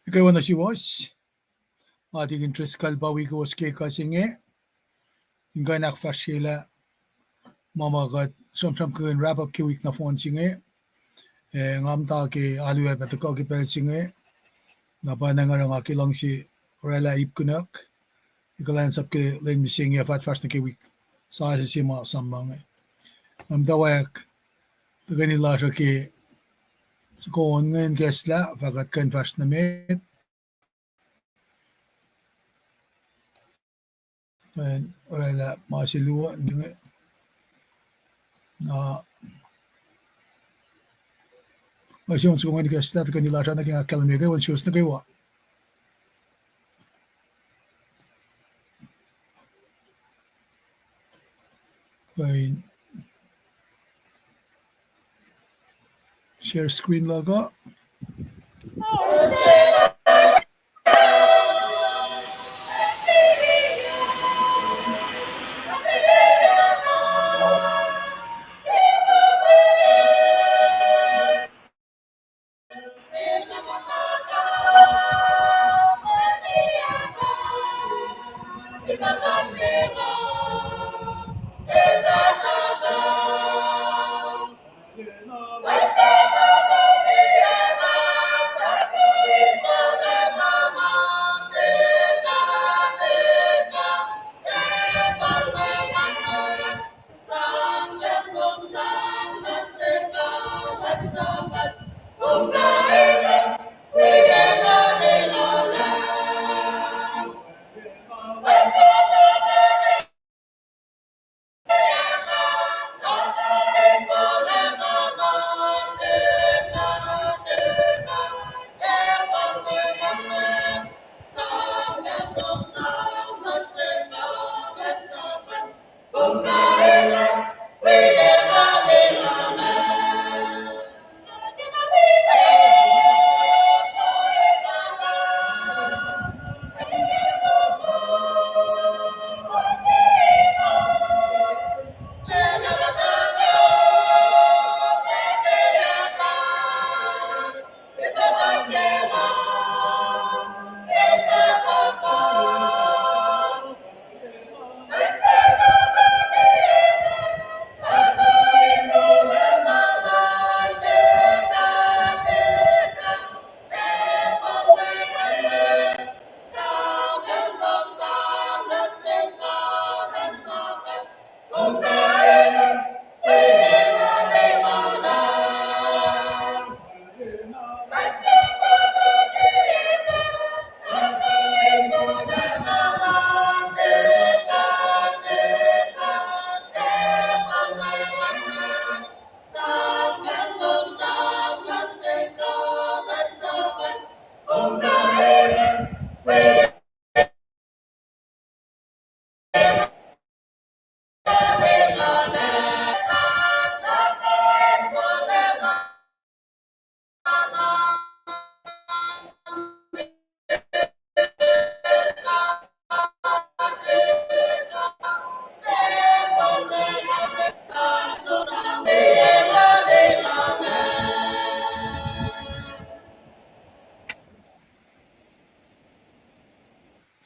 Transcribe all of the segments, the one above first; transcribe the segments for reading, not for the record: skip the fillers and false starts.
Ikaw na si was. Ating interest kalbawi ko was kay kasinge. Ingay nakfashila mamagat som kun wrap up kiwik na phone singe. Ngam ta ke alu ay patako ke pel singe. Napana nga nga kilang si rela ipkunak. Ikalan sap ke len misinge fat fast na kiwik. Sa si ma sambang. Ngam dawayak ganila siya ke so ngayon gesla fakat kan fast na met. Rela masilua na masih uns kung nga stat kanila siya naging akalamigay wan shows na kaywa. Fine. Share screen logo.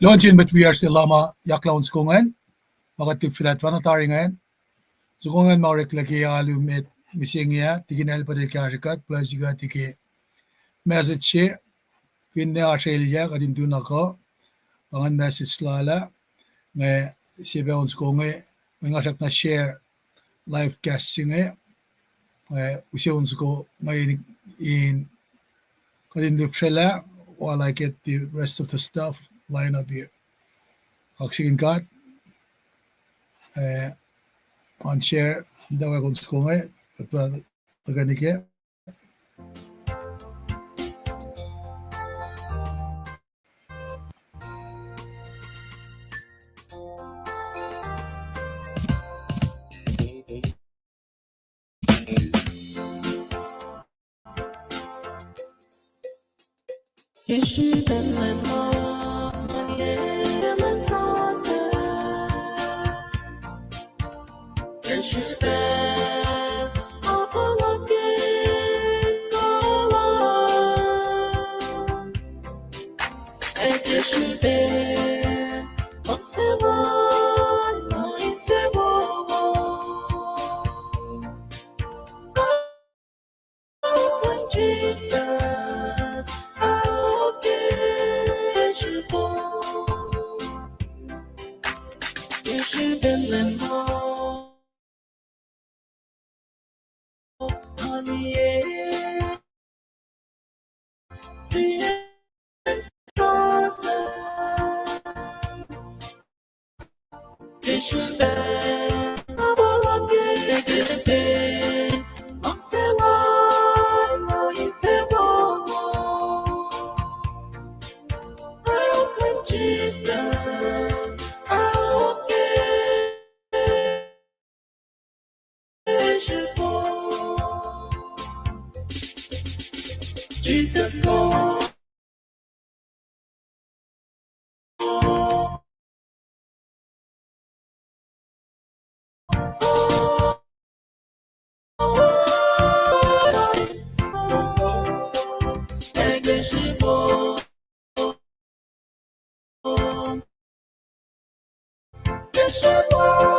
Launching but we are still lama yaklaun skungan. Magatip filat vanatari ngayon. Skungan maurek lagi alu met misingya tiginel pa de kashikat plus juga tiki message she pinne Australia kadin tuna ko pangan message lala nge sibe on skungan ngasak na share live casting usi on sko ngayon in kadin dupshela while I get the rest of the stuff line up here. Oxygen cut. On share dawa kung skunga atwa taganike. 예수의 억세와 너인세와 Open Jesus, our beautiful. You should be lemon on the air. See it, stars. You should be a good day. Oxelon, no, it's a Open Jesus, our beautiful. Jesus, Lord. Jesus, Lord.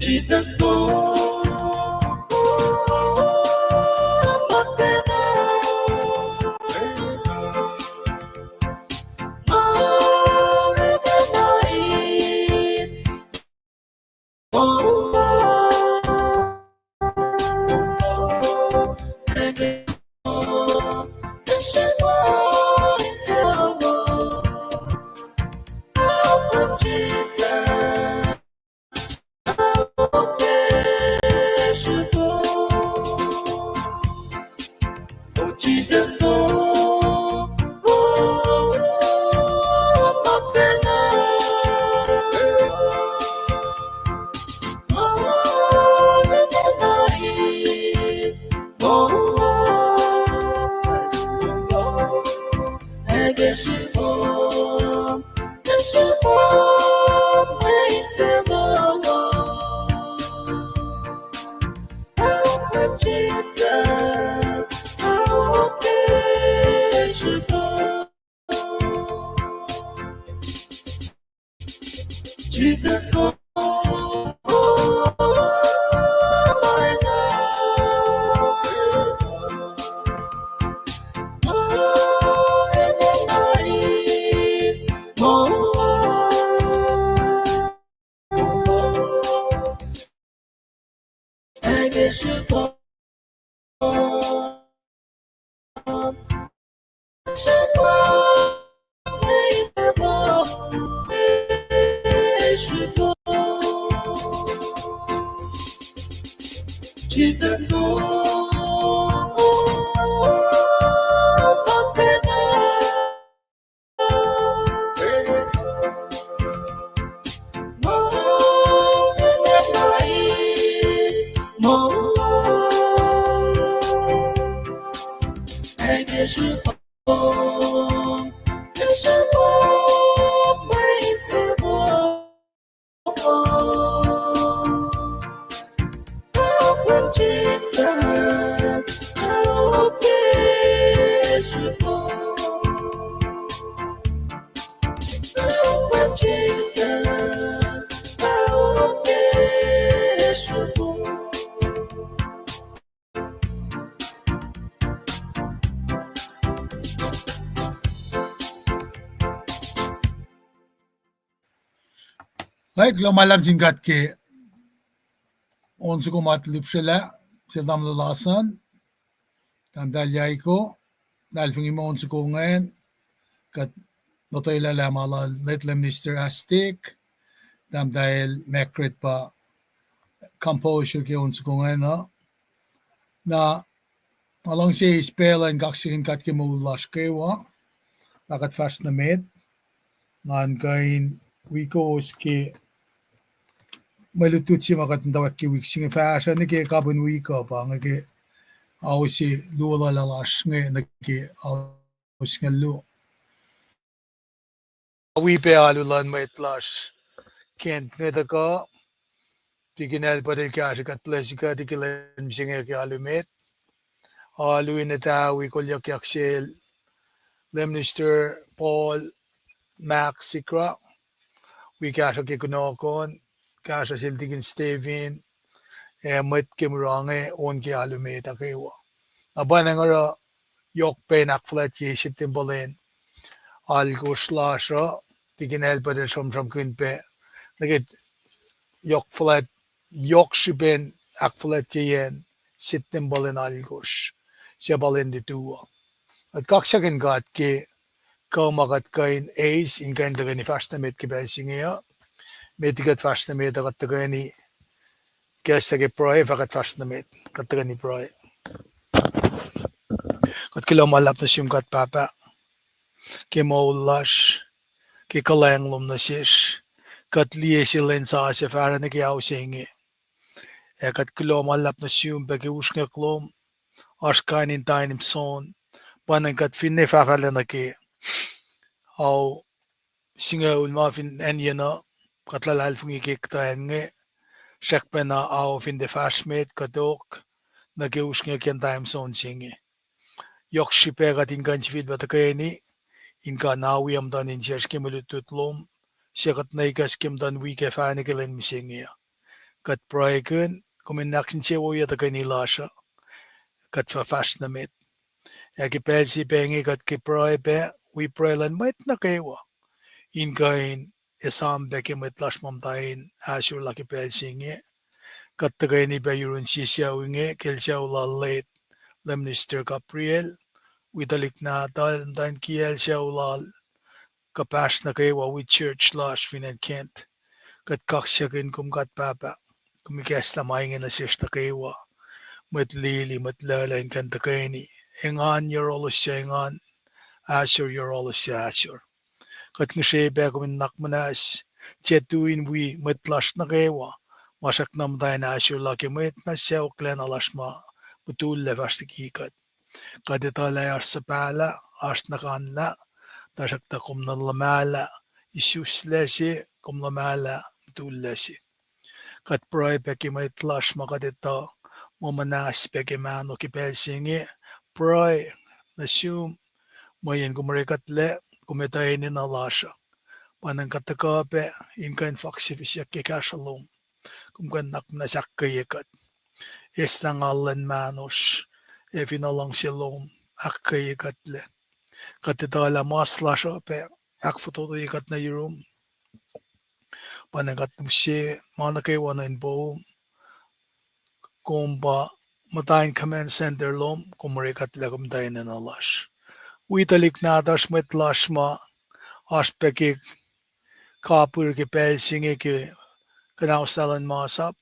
Jesus, Lord. Jesus, Lord. Jesus, how beautiful. Jesus, oh, my God. Oh, in the night. Oh, I guess you Jesus, oh,也是风，也是风，每次我。When Jesus, help when Jesus, help Like lumalam singkat ke onsu ko matlip sila sildam lalasan tam dalyay ko dalfing imo onsu ko ngayon kat notoy lalamala little Mr. Astic tam dahil mekrit pa composure ke onsu ko ngayon no na along siya ispelan kaksikin kat ke maulas kewa takat fast na med ngan kain wikos ke malutut siya makat ndawak ke wiksing fashion ni ke kabun wiko pa nga ke ausi lula lalash nga na ke aus nga lu awi pe alulan maitlash kent nga ka tiginal pa rin kaya kat plasika tigilan singa ke alumet aluin na tawi kolyak yaksel Lemnister Paul Max Sikra we kaya ke kunokon kaya siltigin Steven mat ke murange on ke alumet akewa aban nga yok pe nakflat ye sitimbalin algo slasha tiginal pa rin som kunpe nagit yok flat yok shiben akflat yen sitimbalin algos siya balin dituwa at kaksakin kat ke kaumakat kain ace in kain tagani fashtamet ke belsingia metigat fashtamet akat tagani kesa ke proy fakat fashtamet kat tagani proy kat kilo malap na siyum kat papa ke maulash ke kalanglom na sish kat liye silen sa se fara na ke ausingi kat kilo malap na siyum pe ke ushke klom ashkanin tainim son panan kat finne fakala na ke au singa ulma fin enjena katlalal fungi kekta enge shakpena au fin de fashmet kadok na ke ushke ken time son singi yok shipe kat inkan chifit batakeni inka nawi am dan in jerske melututlom shakat naigas kim dan wike fanigelen misingi kat praeken kumin naksin chewo yatakani lasha kat fa fashnamet ki pelsi pengi kat ki prae pe we prelan met na kewa inkain esam beke met lashmam tain ashur laki pelsinge kat tagaini be yurun sisiawinge kelsia ulalet lemnister Gabriel widalik na dal dan kiel siya ulal kapash na kewa with church lash finan kent kat kaksyakin kum kat papa kumikes lamayin na siya kewa met lili met lalain kan tagaini engan yorolus siya engan ashur yorolus siya ashur kat ngishe kumin nakmanas chetuin wi met lash na kewa masak nam tayo na ashur laki met na siya uklen alashma betul levashtikikat kadetala arsapala arsnakanla tashakta kumnalamala isuslesi kumlamala betullesi kat proy peki met lash makadeta momanas peki mano kipelsingi proy nasum mayen kumrekatle kumetaini na lasha panang katakape inkan faksifisyak kekashalom kumkan nakna sakkayekat estangallen manos efinalang silom akkayekatle katitala maslasha pe akfototo ikat na yurum panang katmusye manakay wana in boom kumba matain command center lom kumrekatle kumtayin na lash Uitalik nadas met lashma aspekik kapur ke pelsinge ke kanausalan masap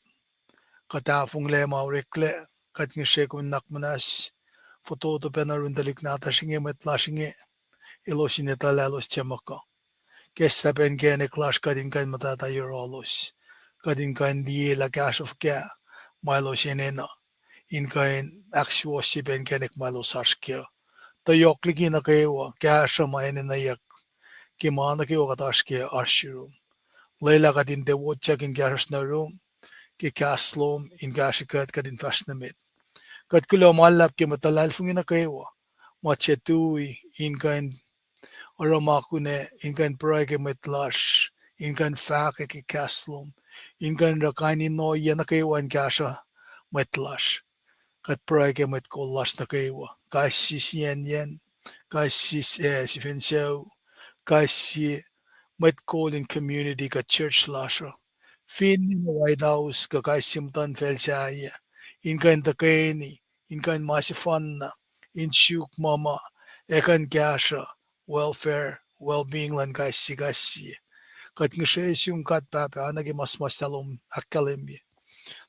kata fungle maurikle kat ngi shekun nakmanas foto to penarun dalik nata shinge metla shinge ilosineta lalos chamako kesta pen gene clash kadin kan matata eurolos kadin kan die la cash of kya milo shenena in kan actual sipen genek milo sarskya to yokliki na kayo kya shama enena yak ki mana kayo katashke ashirum leila kadin de wotchak in gash na room ki kaslom in gashikat kadin fashnamit kad kulo malap ki matalal fungina kayo machetui in kan Oromakune, inkan proike metlash, inkan fake ki kaslum, inkan rakani no yanakaiwan kasha metlash, kat proike met kollash nakaiwa, kaisis yen, kaisis sifenseo, kaisi met calling community ka church lasha, fin in the White House ka kaisimtan felsaya, inkan takeni, inkan masifanna, in shuk mama, ekan kasha, welfare, well-being lan gasi. Kat ngisesyung kat papa anagi mas talom akalimbi.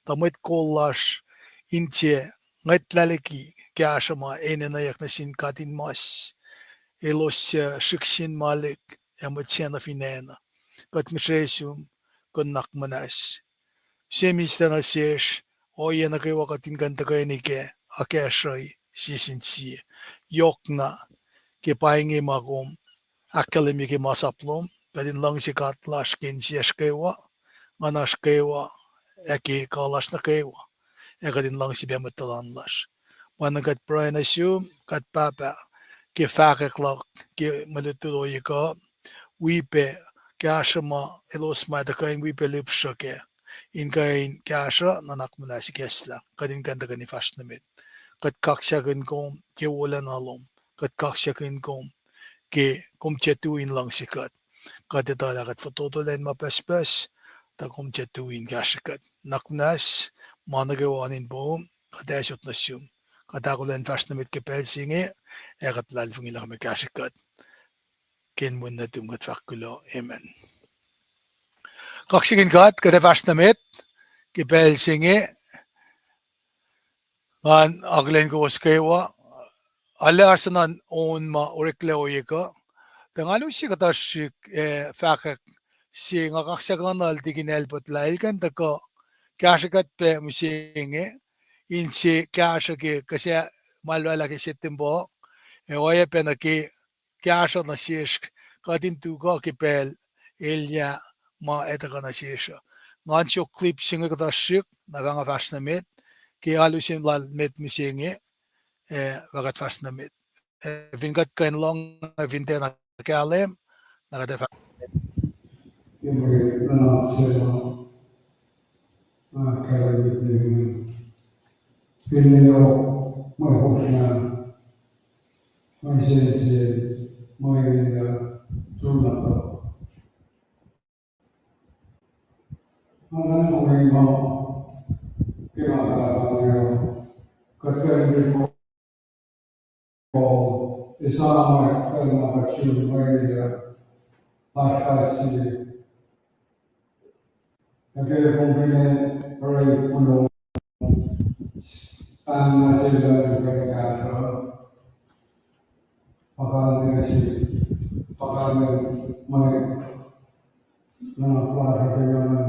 Tamit kollash inche ngat laleki kyashama enena na sin katin mas elos shikshin malik emotsyana finena. Kat ngisesyung konak manas. Semista na sesh o yana kay wakatin kanta kay nike akeshay sisinchi. Yok na kipaingi makom akademiki masaplom kadin lang si katlash kin siashkewa manashkewa eki kalash na kewa ekadin lang si bematalanlash managat prayan assume kat papa ki fakeklak ki malutulo yika wipe kashama elos madakain wipe lipshake in kain kasha nanak manasi kesla kadin kanta kani fashnamit kat kaksyakin kom ki ulan alom kat kaksyakin kom ki kumchetuin lang sikat. Kati talagat fototolen mapespes, ta kumchetuin kashikat. Naknas, managawanin boom, kadesot na siyum. Katakulen fashnamit ki pelsingi, ekat lalfung ilang may kashikat. Kinmun na tumgat fakulo. Amen. Kaksikin kat, kata fashnamit, ki pelsingi, kan aglen ko waskewa, alle arsanan on ma orikle oyeka, Tengalo si katashik fakak si ngakaksaganal tiginel potlail kan tako kashakat pe musinge insi kashake kasi malwala ki sitimbo oya pe na ki kasha na shish kadin tuga ki pel ilya ma etaka na shisha ngancho clip singa katashik na vanga fashnamit ki alusin lal met musinge vagat fashnamit vingat kan long vintena kalem nakata Siempre no siamo cara di quindi io mai fortuna mai sensi mai tornato ma non mai mo che ma io perché il esame per una facciata mai lasciarsi anche complimenti per il culo stanno sempre in caricato pakal mai na plaza que yo no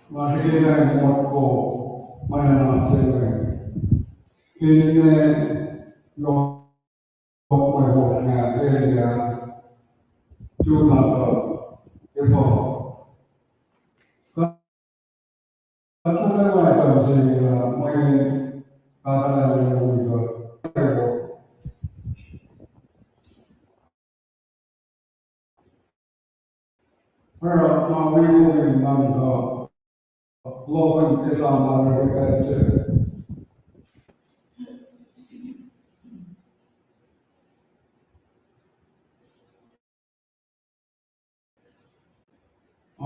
mas que era morto mana sempre que lo puedo na ella tu que fo cada vez que se muy cada vez pero no vivo en tanto luego empezamos a repetirse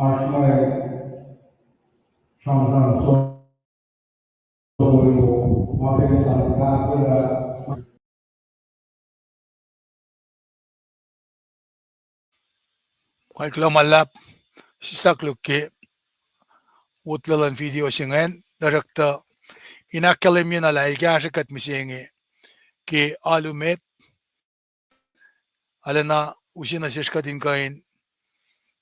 hasta sometimes makin sangat Kay klamalap sisaklukki utlalan video singen darakta inakalim na lailgashakat misingi ki alumet alana usina shishkatin kain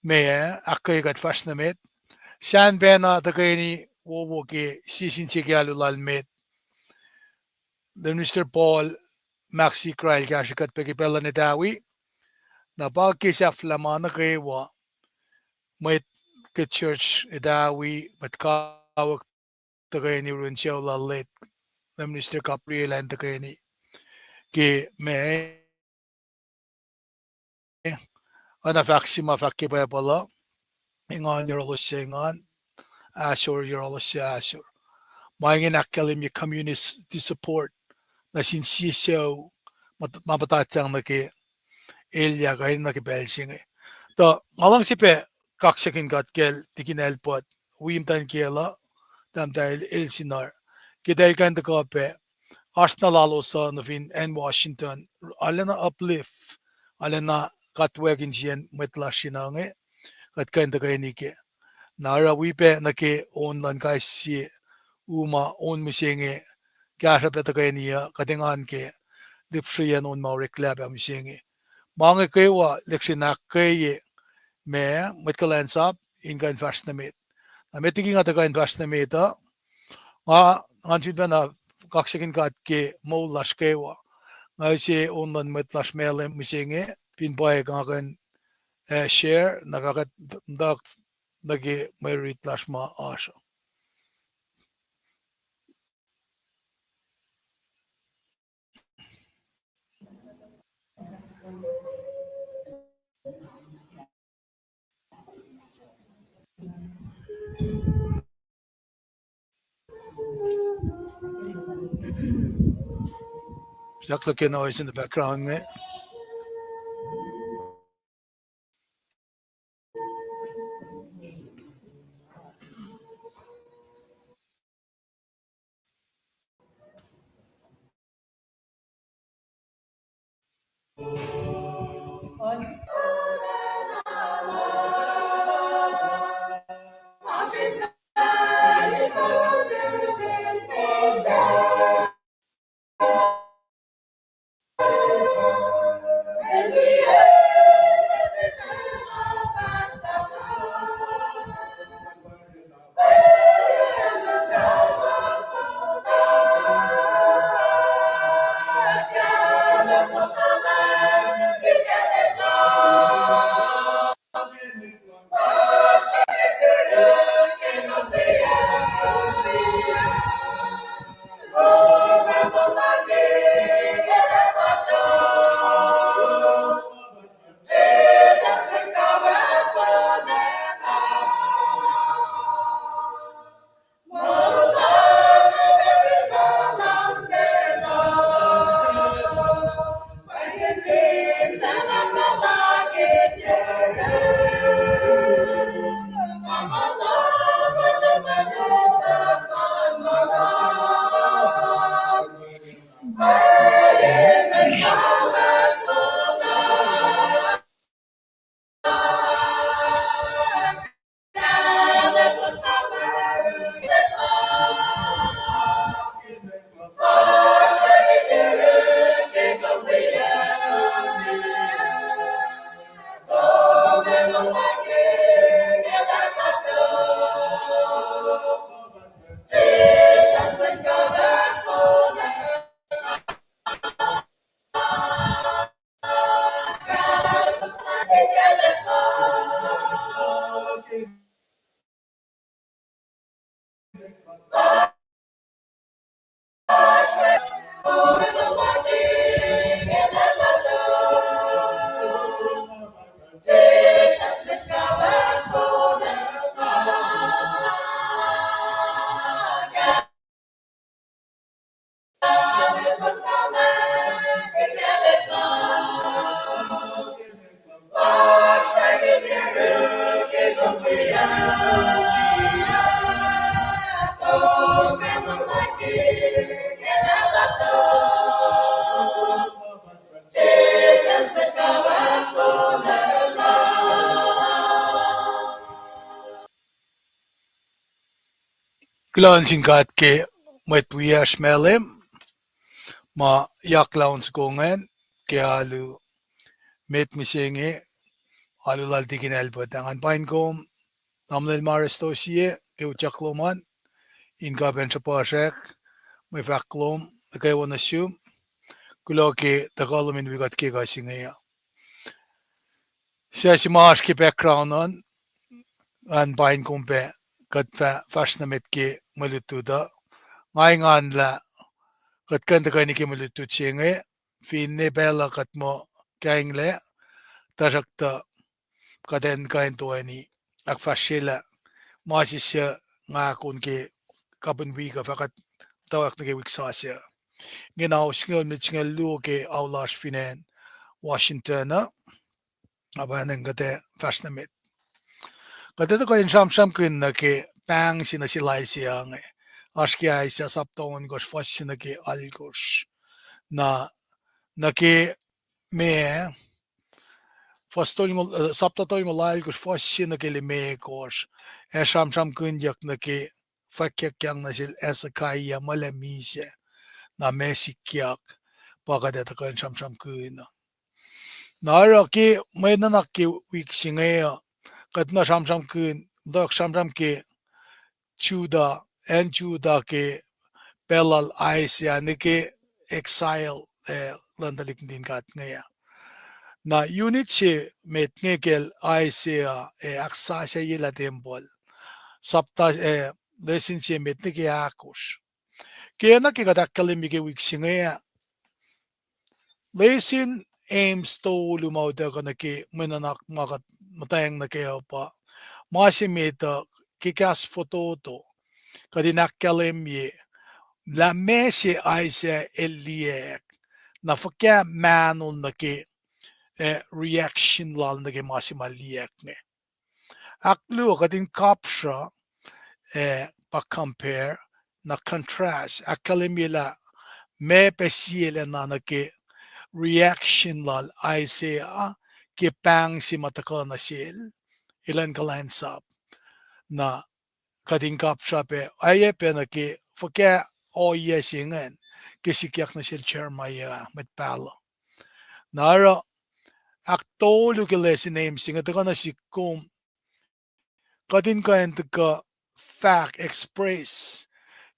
meye akkaygat fashnamet shan bena takayni wowo ki sisin chikialulal met the Mr. Paul Maxi Krail gashakat pekipela ni dawi na bagkisya flamana kaywa met ke church dawi met kawak takayni runsiyaw lalit the Mr. Gabriel and takayni ki me ana faksima fakki pala ingan yorolusingan asur yorolusia asur maingin akalim yung community support na sinsisiyaw mapatatang na ki Elia kain na ki belsingi to ngalang sipe kaksakin katkel tikin elpot wimtan kiela tam dahil elsinar kidel kan ta kape Arsenal alosa na fin en Washington alena uplift alena katwegin siyan metlashinange kat kan ta kain ke nara wipe na ke online kai si uma on misingi kaya peta kain niya katingan ke dipsriyan on maureklab am misingi mange kewa leksinak kay me metkalansap ingan fashnamet na metiging atakan fashnameta nga ngansit na kaksakin kat ke mo lashkewa nga si online metlash mele misingi pinboy ngakan share nakakat dak nagi merit lash ma asha Just like a noise in the background me Kailangan singkat ke may tuyas melem ma yaklaon skongen ke alu met misengi alu laltikin elbet angan pain kom namnel maristo siye ke uchakloman inka pensa pasek may faklom kay wanasum kulo ke takalomin wigat ke gasingaya siya si maash ke background on an pain kompe kat fashnamet ke malutuda ngay ngan la kat kanta kay ni ke malutut singe fin ne bela kat mo kaing le tajakta katen kain to ani ak fashila masisya nga kun ke kapun wiga fakat tawak na ke wiksasya nginaw singol mit singel lu ke awlash finen Washington na abanang kate fashnamit kate to kain sham kin na ke pang sinasilay siya nga aski ay siya saptawan gos fash na ke algos na ke me fastol mo saptatol mo lail gos fash na ke lime gos sham kin yak na ke fakyak yang na sil esakaya malamise na mesikyak pakade to kain sham kin Nara ki may nanak ki wik singaya kat na sham kin dak sham ke chuda en chuda ke pelal aisya ni ke exile landalik din kat ngaya na unit si met ngel aisya aksa siya yila tembol sapta lesin si met ni ke akos kaya na ki katakkalim ke wik singaya lesin aims to lumaw da ka na ki mananak makat matayang na kaya pa masimita kikas foto to kadinakkalim ye la mesi aise eliek na fakya manul na ki reaction lal na ki masimaliek ne aklu kadin kapsha pa compare na contrast akalim la me pesiele na ki reaction lal aise ki pang si mataka na sil ilan kalain sap na kadin kapsha pe aye pe na ki fakya o yesingen kisikyak na sil chermaya met palo nara aktolu ke lesin name singa taka na sikum kadin kain taka fact express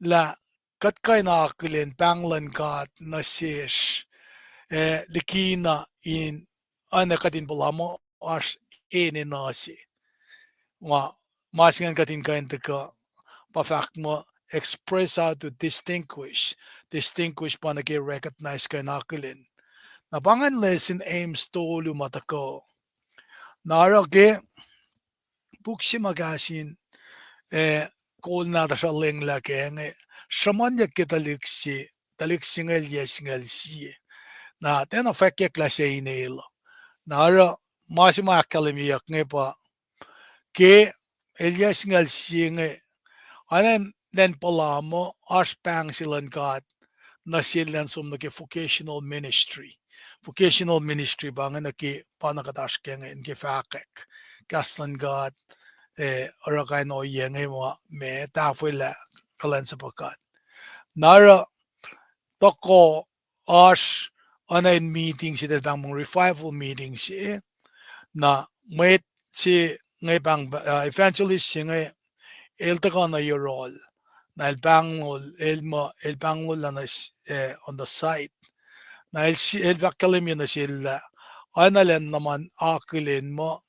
la kat kain akilin panglan kat na sis likina in ana kadin bulamo as ene nasi wa masingan kadin kain taka pa fact mo express how to distinguish pa nag-recognize ka nakilin. Napangan lesson aims tolu matako. Narake buksi magasin kol na sa ling lake samanya kita taliksi ngel si na tena fekke klase inelo. Nara masima akademiyak pa ke Elias ngel si anen den palamo aspang silan kat na silan sum naki vocational ministry. Vocational ministry ba nga naki panakatas kaya nga inki fakek. Kaslan kat orakay no iya nga mo me tafwila kalan sa pakat. Nara toko as anayin meeting si bang mong revival meeting si na may si ngay bang evangelist si ngay eltaka na your role na el bangol na on the site na el vakalim yun na sila analen naman akilin mo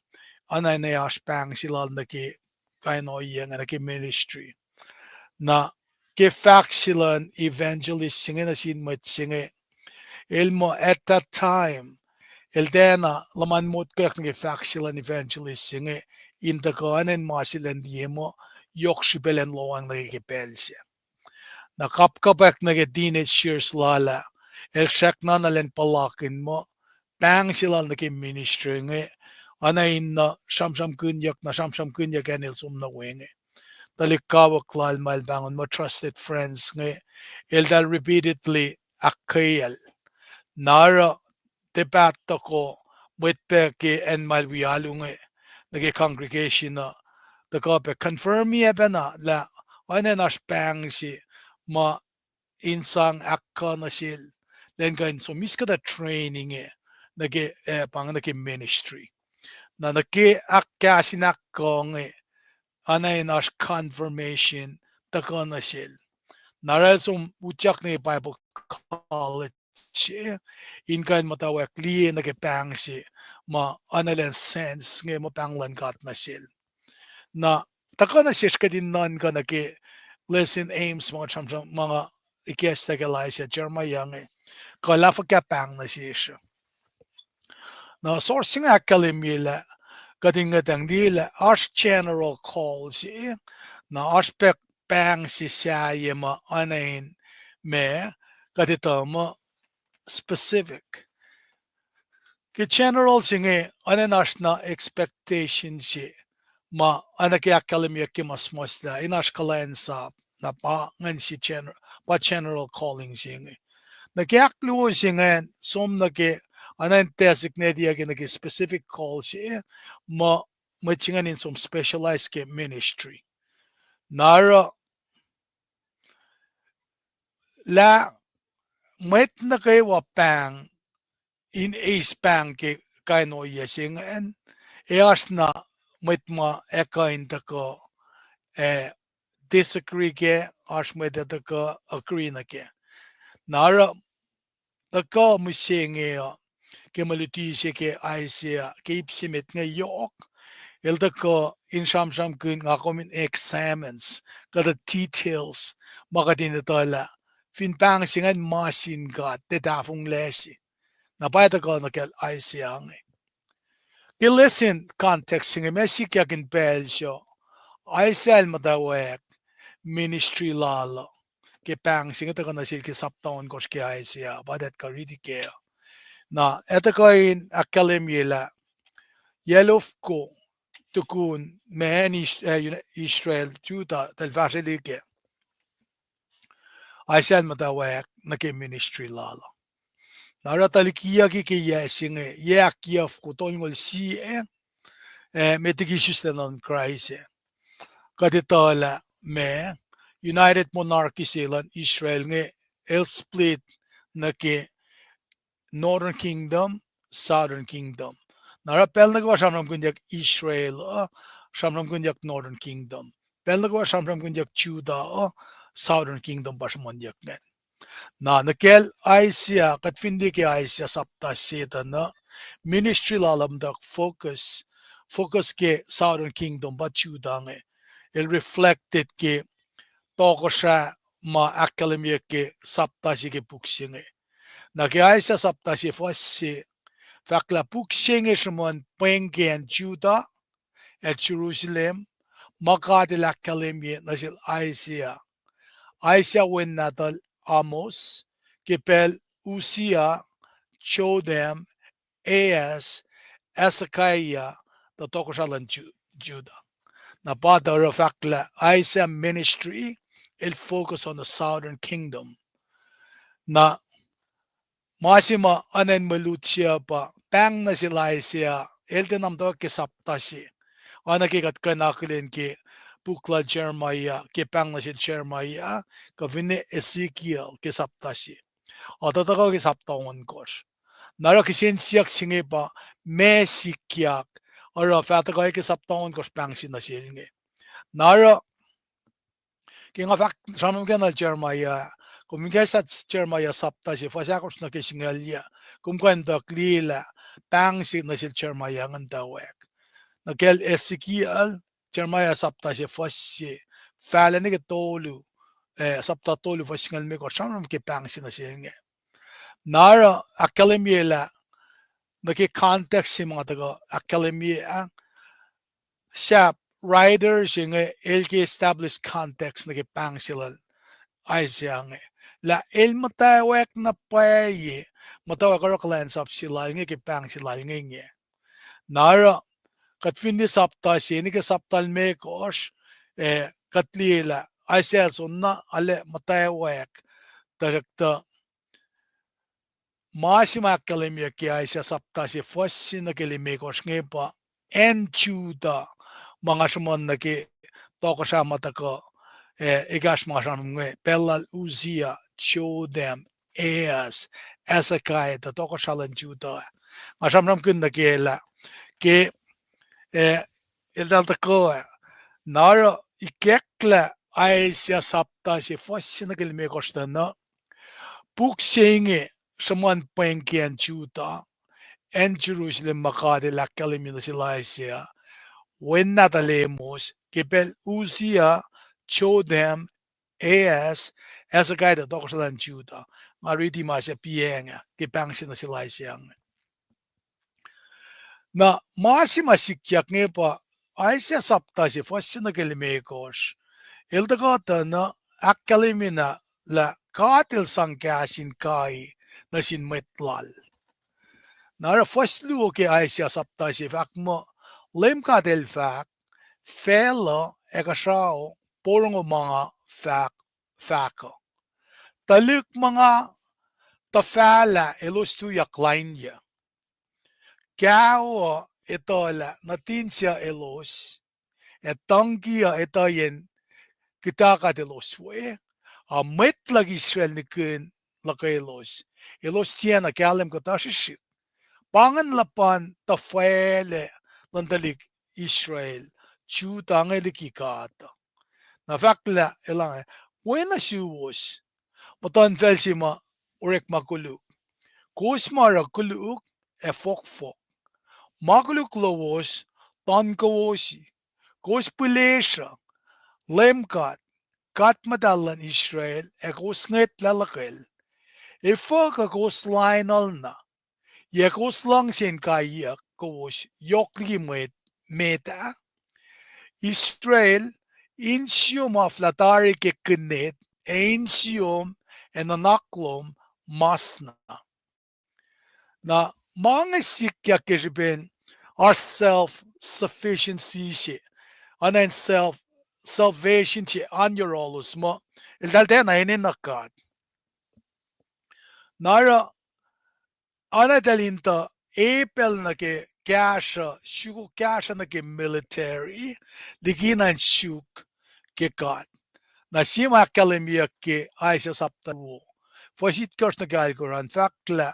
anay na yaspang sila na ki kaino iya nga na ki ministry na ki fact sila evangelist singe na sin mat singe el mo at that time el dena laman mo kaya nga fact sila evangelist singe inta ko anen mo sila diye mo yok sibelen loang nagkikipel siya. Nakapkapak nag-teenage years lala, el siyak na nalen palakin mo, pang sila nag-ministry nga, anayin na samsam kunyak enil sum na wenge. Talikawak lal mail bangon mo trusted friends nga, el dal repeatedly akayal. Nara, tepat ako, wetpe ki en malwialo nga, nag-congregation na, the copy confirm ye ba na la Anenash pangsi ma insang akka nasil then kain so miskada training nage pang nage ministry na nage akka sinakong anainash confirmation taka nasil naral sum uchak ni Bible college in kain matawak li nage pangsi ma analen sense nge mo panglan kat nasil na taka nasil kadin nan ka nage listen aims mga chamcham mga ikesta Elisha Jeremiah kala ka pang na siya. Na sourcing akalimila kadingatang dila arch general calls na aspect pang si siya ma anain me kaditama specific. Ki general singe ananas na expectation si ma anaki akalimya ki mas da inash kalayan sa na pa ngan si general calling singe. Nagkakluo siya ngayon, som anan designate diya specific call siya, machinganin som specialized ke ministry. Nara, la, met na kayo wapang, in ace pang ke kaino iya siya ngayon, eas na, met ekain ko, disagree ke, as met ko, agree na ke. Nara, naka musinge ke malutisi ke Isaiah ke ipsimit nga yok elda ko in sham kun nga komin examines kada details makadin tala fin pang singan masin God te dafung lesi na paita ko na kel Isaiah ngi ke listen context singa mesi kya kin belsyo Isaiah madawek ministry lalo ke pang singa ta kana sil ke saptaon kos ke Isaiah badat ka ridi ke na eta koin akalimila yelof ko tukun men Israel Juda del vasilike Isaiah madawek na ke ministry lalo nara talikia ki ke yesinge yak yaf ko tongol si metigishus non Christ kaditola me United Monarchy silan Israel nge el split na ke Northern Kingdom, Southern Kingdom. Nara pel nagawa samram kunjak Israel, samram kunjak Northern Kingdom. Pel nagawa samram kunjak Judah, Southern Kingdom pa samanjak nen. Na nakel Isaiah katfindi ke Isaiah sapta seta na ministry lalam dak focus ke Southern Kingdom pa Judah nge. Il reflected ke toko siya ma akademia ke sapta si ke puksinge. Nag-Isaiah sapta si fossi fakla puksinge shumon pengen Judah at Jerusalem makadil akademia na sil Isaiah. Isaiah win natal Amos kipel Uzziah Jotham Ahaz Hezekiah the toko siya lang Judah. Na bata fakla Isaiah ministry it focus on the Southern Kingdom. Na masima anen malutsya pa pang na sila Isaiah eltenam to ke saptasi. Anakikat kanakilin ke bukla Jeremiah ke pang na si Jeremiah ka vine Ezekiel ke saptasi. Atataka ke saptawan kos. Nara kisin siyak singe pa mesikyak ora fataka ke saptawan kos pang sinasilnge. Nara kinga fak samam na Jeremiah kumika sa Jeremiah sapta si fasakos na kisingalya kumkwento klila pang si na si Jeremiah ng dawek nakel Ezekiel Jeremiah sapta si fasi fala ni tolu sapta tolu fasingal me ko samam ke pang si na singe nara akademia naki context si mga taga akademia siya writers yung LK established context na kipang sila Isaiah nga. La el matawak na paye matawak ko klans up sila nga kipang sila nga. Nara katfindi sapta siya ni ka saptal me kos katlila Isaiah so na ale matawak tarakta masima kalimya ki Isaiah sapta siya fosi na kalime kos nga pa and Judah mga sumon na ki toko sa mata ko igash mashanung Bellal Uzia Chodem Eas Esakai the Tokoshalan Juda. Mashamram Kundakela ke Eldaltakoa Nara Ikekla Aisia Sapta she Fossinakil Mekostana Book saying someone Penkian Juda and Jerusalem Makade la Kaliminasilaisia when Natalemos Gebel Uzia Chodem AS as a guide the Doxalan Juda Mariti Masha Pienga Gebangsin Silaisiang Na Masima Sikyak Nepa Aisia Sapta si Fossinakalimekos Ildagata na Akalimina la Katil Sangkasin Kai Nasin Metlal Nara Foslu ke Aisia Sapta si Fakmo Lemka del Fak Fela Ekasao Porong mga Fako Taluk mga tafala elustu yaklainya. Kao etola natinsya elos. Etangia etayen kitaka de los we. A metlag Israel ni kun lakaelos. Elos tiena kalem katashish. Pangan lapan tafele landalik Israel. Chuta angelikikata. Na fakla elang buena siwos. Matan felsima urek makuluk. Kusmara kuluk e fok. Makuluk lawos tan kawosi. Kus pilesha. Lemkat. Kat madalan Israel e kus nget lalakel. E foka kus lainal na. Ye kus lang sin kaya kawos yokli meta. Israel insium aflatari ke kinet. Insium en anaklom masna. Na mga sikya kesben our self-sufficiency she. Anan salvation she anyorolus mo. Ildalte na ininakad. Nara anadalinta epel na ke kasha, shuku kasha na ke military, liginan shuk ke kat. Na sima kalimia ke aisa sapta wo. Fosit kurs na galgoran fakla.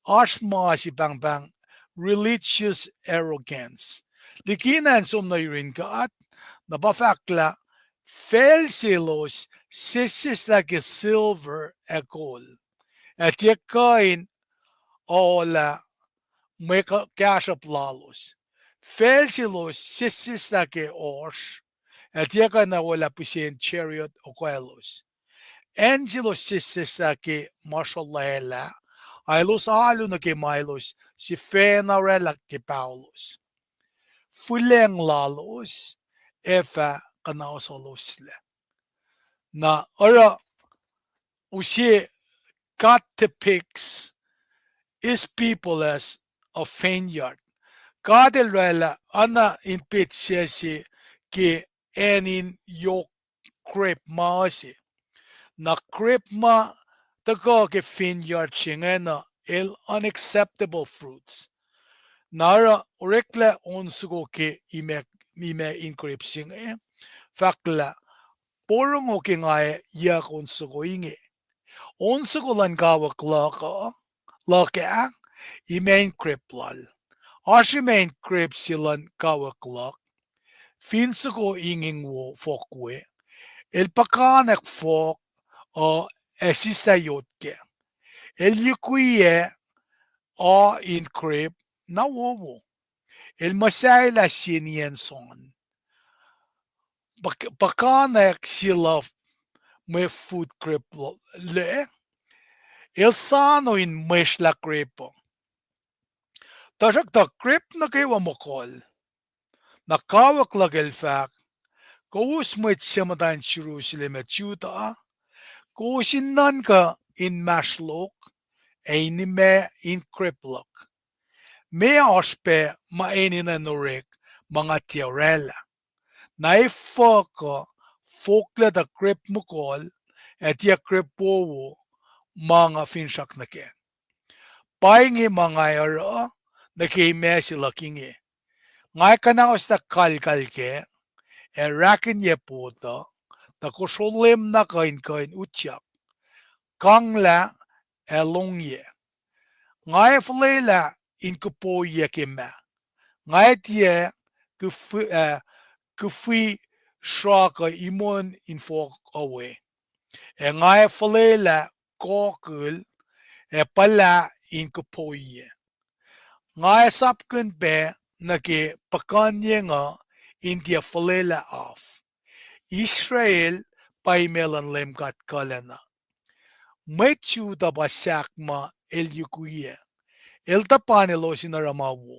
Ashma si bang religious arrogance. Likinan som na yurin kat. Na bafakla. Felsilos sisis like a silver a gold. At yakain ola meka cash up lalos. Felsilos sisis like a orsh. At yaka na wala pusin chariot o quelos. Angelos sisis like mashallah. Ailos alo na ke Milos si Fenarela ke Paulos. Fuleng lalos efa kanaosolosle. Na ora usi cut depicts his people as a vineyard. Kadelrela ana in pit si ke enin yok krip maasi. Na krip ma Tako ke vineyard chingena el unacceptable fruits. Nara orekla onsugo ke ime inscription fakla porong o ke ngae yak onsugo inge. Onsugo lan gawak laka ime inscriplal. Ashime inscript silan gawak lak. Finsugo inging wo fokwe. El pakanak fok o Esista yotke. El yukuye o incrypt na wowo. El masay la sinien son. Bakanak sila me food creep le. El sano in mesh la crepo. Tasak ta creep na kewa mokol. Nakawak lag el fak. Kawus met siyamatan Jerusalem at Judah. Kusinan ka in mashlok, ay ni me in kriplok. Me ospe mainin na norek mga tiarela. Naifo ko fokla da krip mukol at ya kripowo mga finsak na ke. Paingi mga yara na kay me sila kingi. Ngay ka na os na kalkal ke, e rakin ye puto, ta ko sholem na kain utyak kang la long ye ngai fle la in ko po ye ke ma ngai tie ku fui shra ka imon in fo awe ngai fle la ko kul pala in ko po ye ngai sap kun be na ke pakan ye nga India fle la of Israel paimelan lem kat kalena Mechu da basakma el yukuye. El tapan elosinaramawu.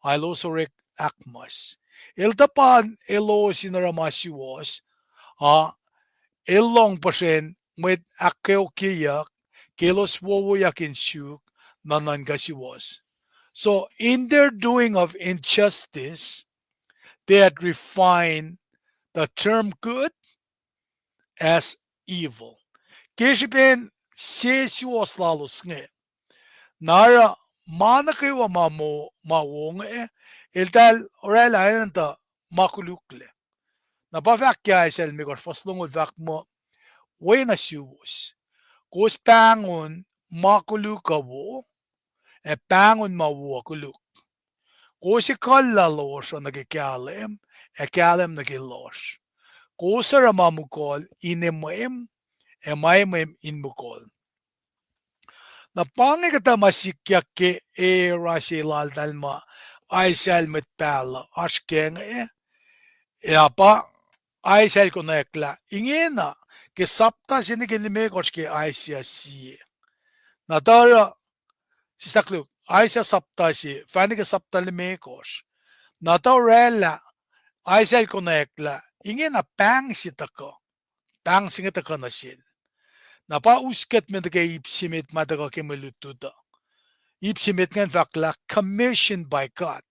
Ilosorek akmas. El tapan elosinaramashuos. Elong pasen met akeokiyak. Kelos wowoyakin shuk nanangasiwas. So in their doing of injustice, they had refined the term good as evil. Keshipen sesiwas lalos nge. Nara mana kaywa mawong el tal orela enta makulukle. Na ba vak kya isel mi kor faslong vak mo way na siwos. Kos pangon makulukawo pangon mawo kuluk. Kos ikalla los o nagikalem kalem nagilos. Kosara mamukol inemem maimem inmukol. Na pange kata masikya ke rashi lal dalma aisel met pala ashkeng pa aisel ko nekla ingena ke sapta sini ke lime koske aisia si na tara sisaklu aisia sapta si fani ke sapta lime kos na tara aisel ko nekla ingena pang sitako pang singitako na sil na pa usket me ke ipsimit matako ke melutuda ipsimit ngan fakla commissioned by God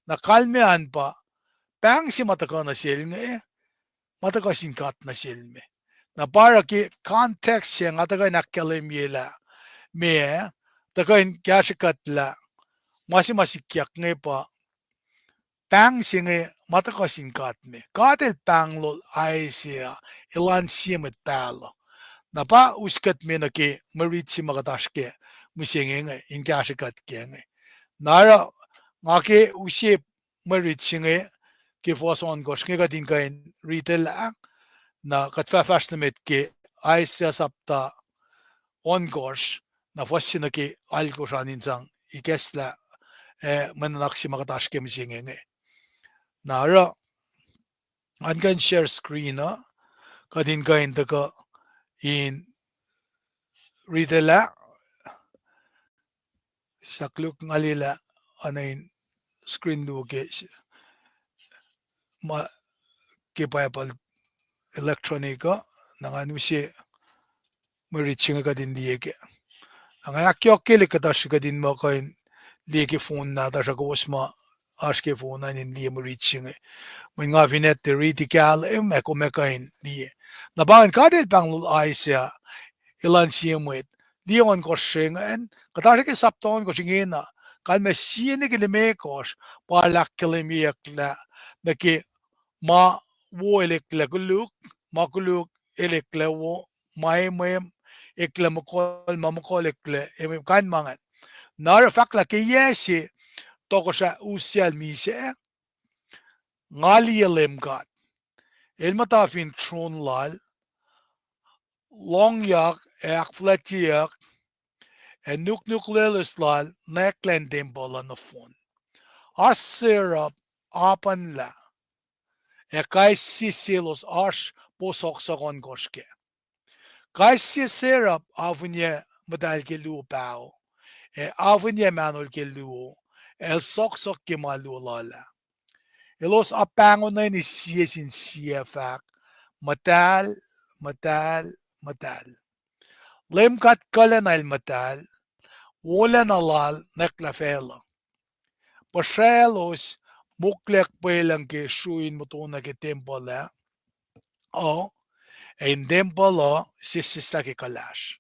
na kalmean pa pang si matako na sil nga matako sinkat na sil me na para ki context siya nga tayo nakalim yela me tayo kashikat la masikyak nga pa pang si nga matako sinkat me katil pang lol ay siya ilan siya met palo na pa uskat me na ki marit si makatashke musinge nga in kashikat kya nga nara nga ki usip marit si nga ki foson gosh nga katin kain retail na katfafas na met ki ay siya sapta on gosh na fosin na ki algo shanin sang ikesla mananak si makatashke musinge nga nara an kan share screen katin kain taka in retail sakluk ngalila anain screen lu ke ma ke payapal electronica nanganu si mariching ka din diye ke nga kyok ke katash ka din mo kain diye ke phone na ta sa ko usma aske phone anin diye mariching may nga vinet de ritical ko me kain diye na ba ka del pang aisya ilan siemwet dion ko singen katash ke sapton ko singena kalme siene ke le kos pa lakelemiek la na ke ma wo elekla kuluk makuluk elekla wo maimem ekla makol ekla kan mangan nar fakla ke yesi tokosha usial mise ngali lemgat elmatafin tron lal long yak flatyak nuk lelis lal neklen dembol na fon asirap apan la kai silos ash posoksagon goshke kai serap avunye modal ke lu bao avunye manol ke lu el soksok ke malu lala elos apango na ni siesin siefak matal lemkat kalenal matal wala nalal neklafela pashelos muklek pelang ke shuin mutuna ke tempola o en dempolo sisista ke kalash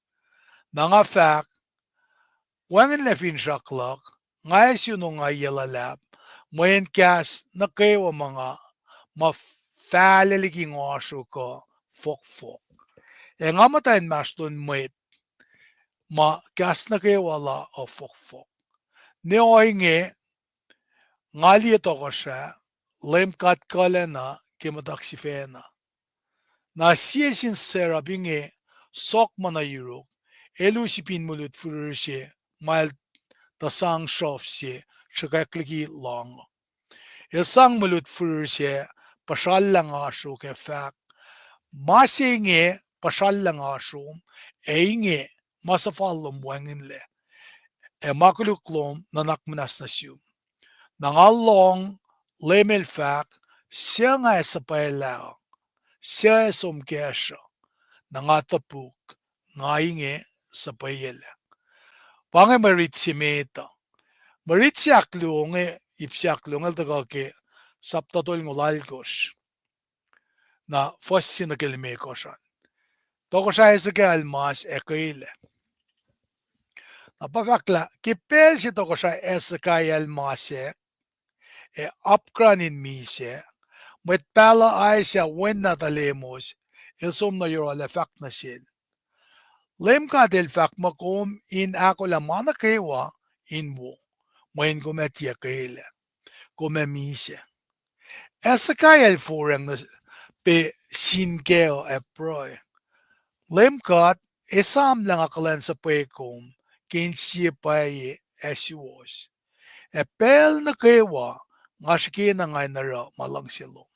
nanga fak wangin lefin shaklok ngay sino nga yalalap moyen kas na kayo mga mafalaliking oso ko fok. E nga matayin maston mayt, ma kas na kayo wala o fok. Ne oinge, ngali ito ko siya, lem kat kala na, kimataksifena. Na siya sincera binge, sok mana yurok, elu sipin mulut furur siya, mal tasang shof siya, shakakliki long. Isang mulut furur siya, pasal lang aso ke fak, masinge pasal lang aso, einge masafalom wangin le. E makuluklom nanak manas nasyum. Nangalong lemel fak, siya nga esapayalao, siya esomkesyo, nangatapuk, ngainge sapayala. Pange maritsi meta. Maritsi aklunge, ipsi aklunge tagake, saptatol ngulalkos, na fossi na kilimekoshan. Toko siya esake almas ekaile. Napafakla, kipel si toko siya esakay almase, e apkranin mise, met pala ay siya wen natalemos, ilsom na yoro alefak na sil. Lem ka del fak makom in ako lamana kewa in wo, main kumetia keile, kumemise. Esakay el forang na pe sinkeo e proy. Lem kat, esam lang akalan sa pekom, kinsiye paye esuos. E pel na kewa, nga siya na ngay nara malang silong.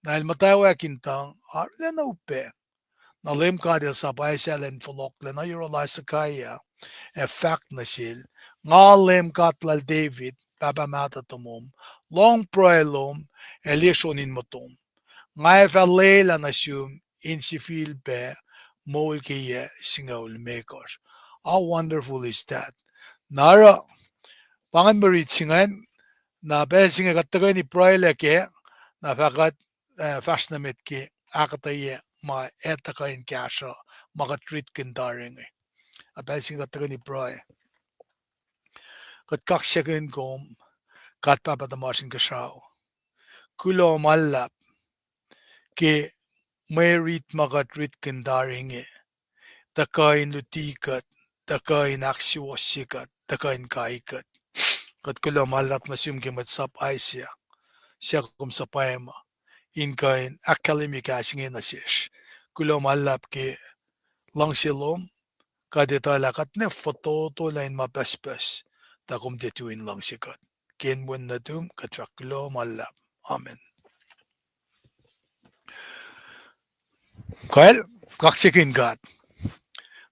Dahil matawa kintang, arle na upe. Na lem ka del sabay selen fulok le na yurolay sa kaya, e fact na sil, nga lem katlal David, papamata tumom, long proelom, elisyonin mo tum. Nga e falela na siyum, in si filpe, moul kiye singaul mekos. How wonderful is that? Nara, pangan marit singan, na besinga kataga ni proele ke, na fakat fasnamet ke, akataye, ma etakain kasha, makatrit kindaring. A besinga kataga ni proe. Kat kaksyakin kom, kat papatamasin kasaw. Kulo malap, ke may rit makatrit kindaring, takain lutikat, takain aksiwasikat, takain kaikat. Kat kulo malap na siyum kimatsap ay siya kum sa paema, in kain akalimika singin na siya. Kulo malap ke lang silom, kadetala kat ne foto to lain mapespes, takum detuin lang sikat. Ken mun na dum, katrak kulo malap. Amen. Kail, kaksikin kat.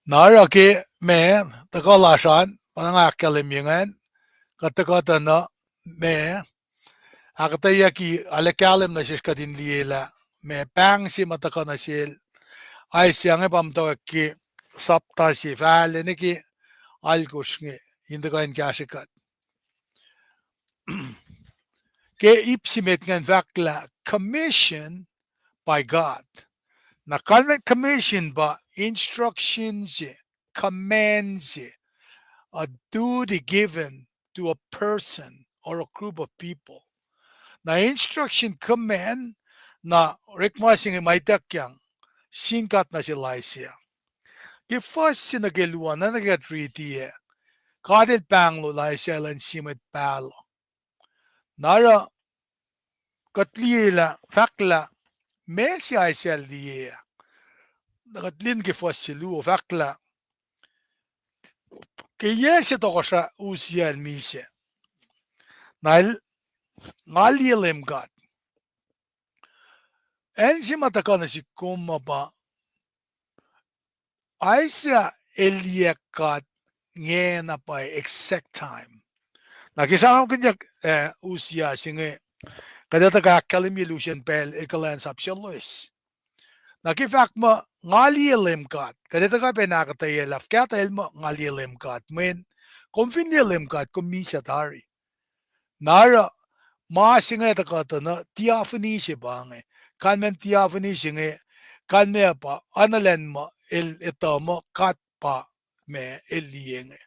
Nara ke me, takalasan, panangakalimyangan, katakata na me, akataya ki alakalim na siya katin liyela, me pang si mataka na siya, ay siya nga pamtawag ki sapta si fale ni ki alkos nga, hindi kain kasikat. Ke ipsimet nga fakla, commission by God. Na kalmet commission ba, instructions, commands, a duty given to a person or a group of people. Na instruction command na rekmasing maitakyang singkat na sila siya. Ki first sinageluan na nagatriti kadil panglo lai siya lan simit palo. Nara katlila fakla mesi ay siya liya. Nakatlin ki first silu fakla ki yesi toko siya usiyal misya. Nail ngalilim kat. En si mataka na si kumaba ay siya eliyakat ngayon na pa exact time. Nakisama ko niya usya singe kadata ka kalim illusion pel ikalan sapsya Luis. Nakifak mo ngalilim kat kadata ka penakatay elaf kata elmo ngalilim kat men konfinilim kat kumisya tari. Nara maasinga takata na theophany siya bangay. Kanmen theophany siya kanme pa analen mo ito mo kat pa me eliyeng.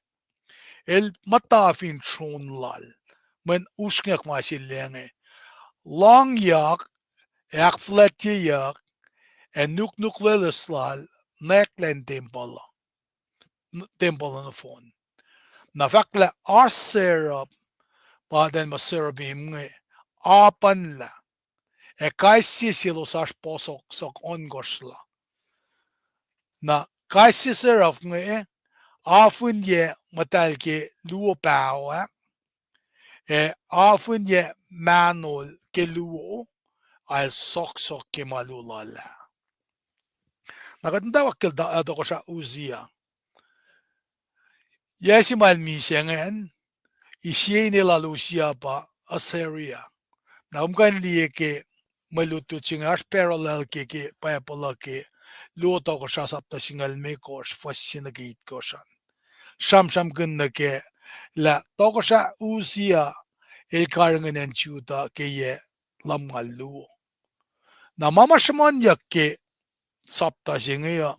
El matafin tronlal men usknek masilenge. Long yak flat yak En nuk willeslal neklen temple na fon. Na fakla arserap baden maserabim nge apan la. E kaisi silos as posok sok ongosla. Na kaisi serap nge afun ye matalke luo pawa. E afun ye manol ke luo al sok ke malulala. Nakatanda wakil da ato ko sa Uzia. Yesi mal misengen isye nila Lucia pa Assyria. Na umkan liye ke maluto chingas parallel ke payapala ke luto ko sa sapta singal me kos fascinagate ko san. Sham ganda ke la toko sa Uzia el karangan en chuta ke ye lamal luo. Na mama shamanyak ke sapta singa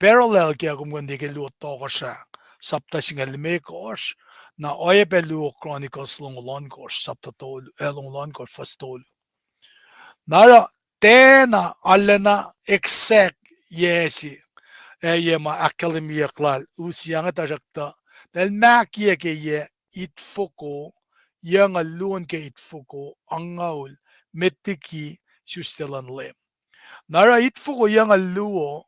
parallel ke kumgandi ke luto ko sa sapta singal me kos na oye pelu chronicles long kos sapta tol long kos fastol. Nara tena alena exact yesi yema academia klal usianga tajakta del makie ke ye itfoko yang alun ke itfoko angaul metiki sustelan lem. Nara itfoko yang aluo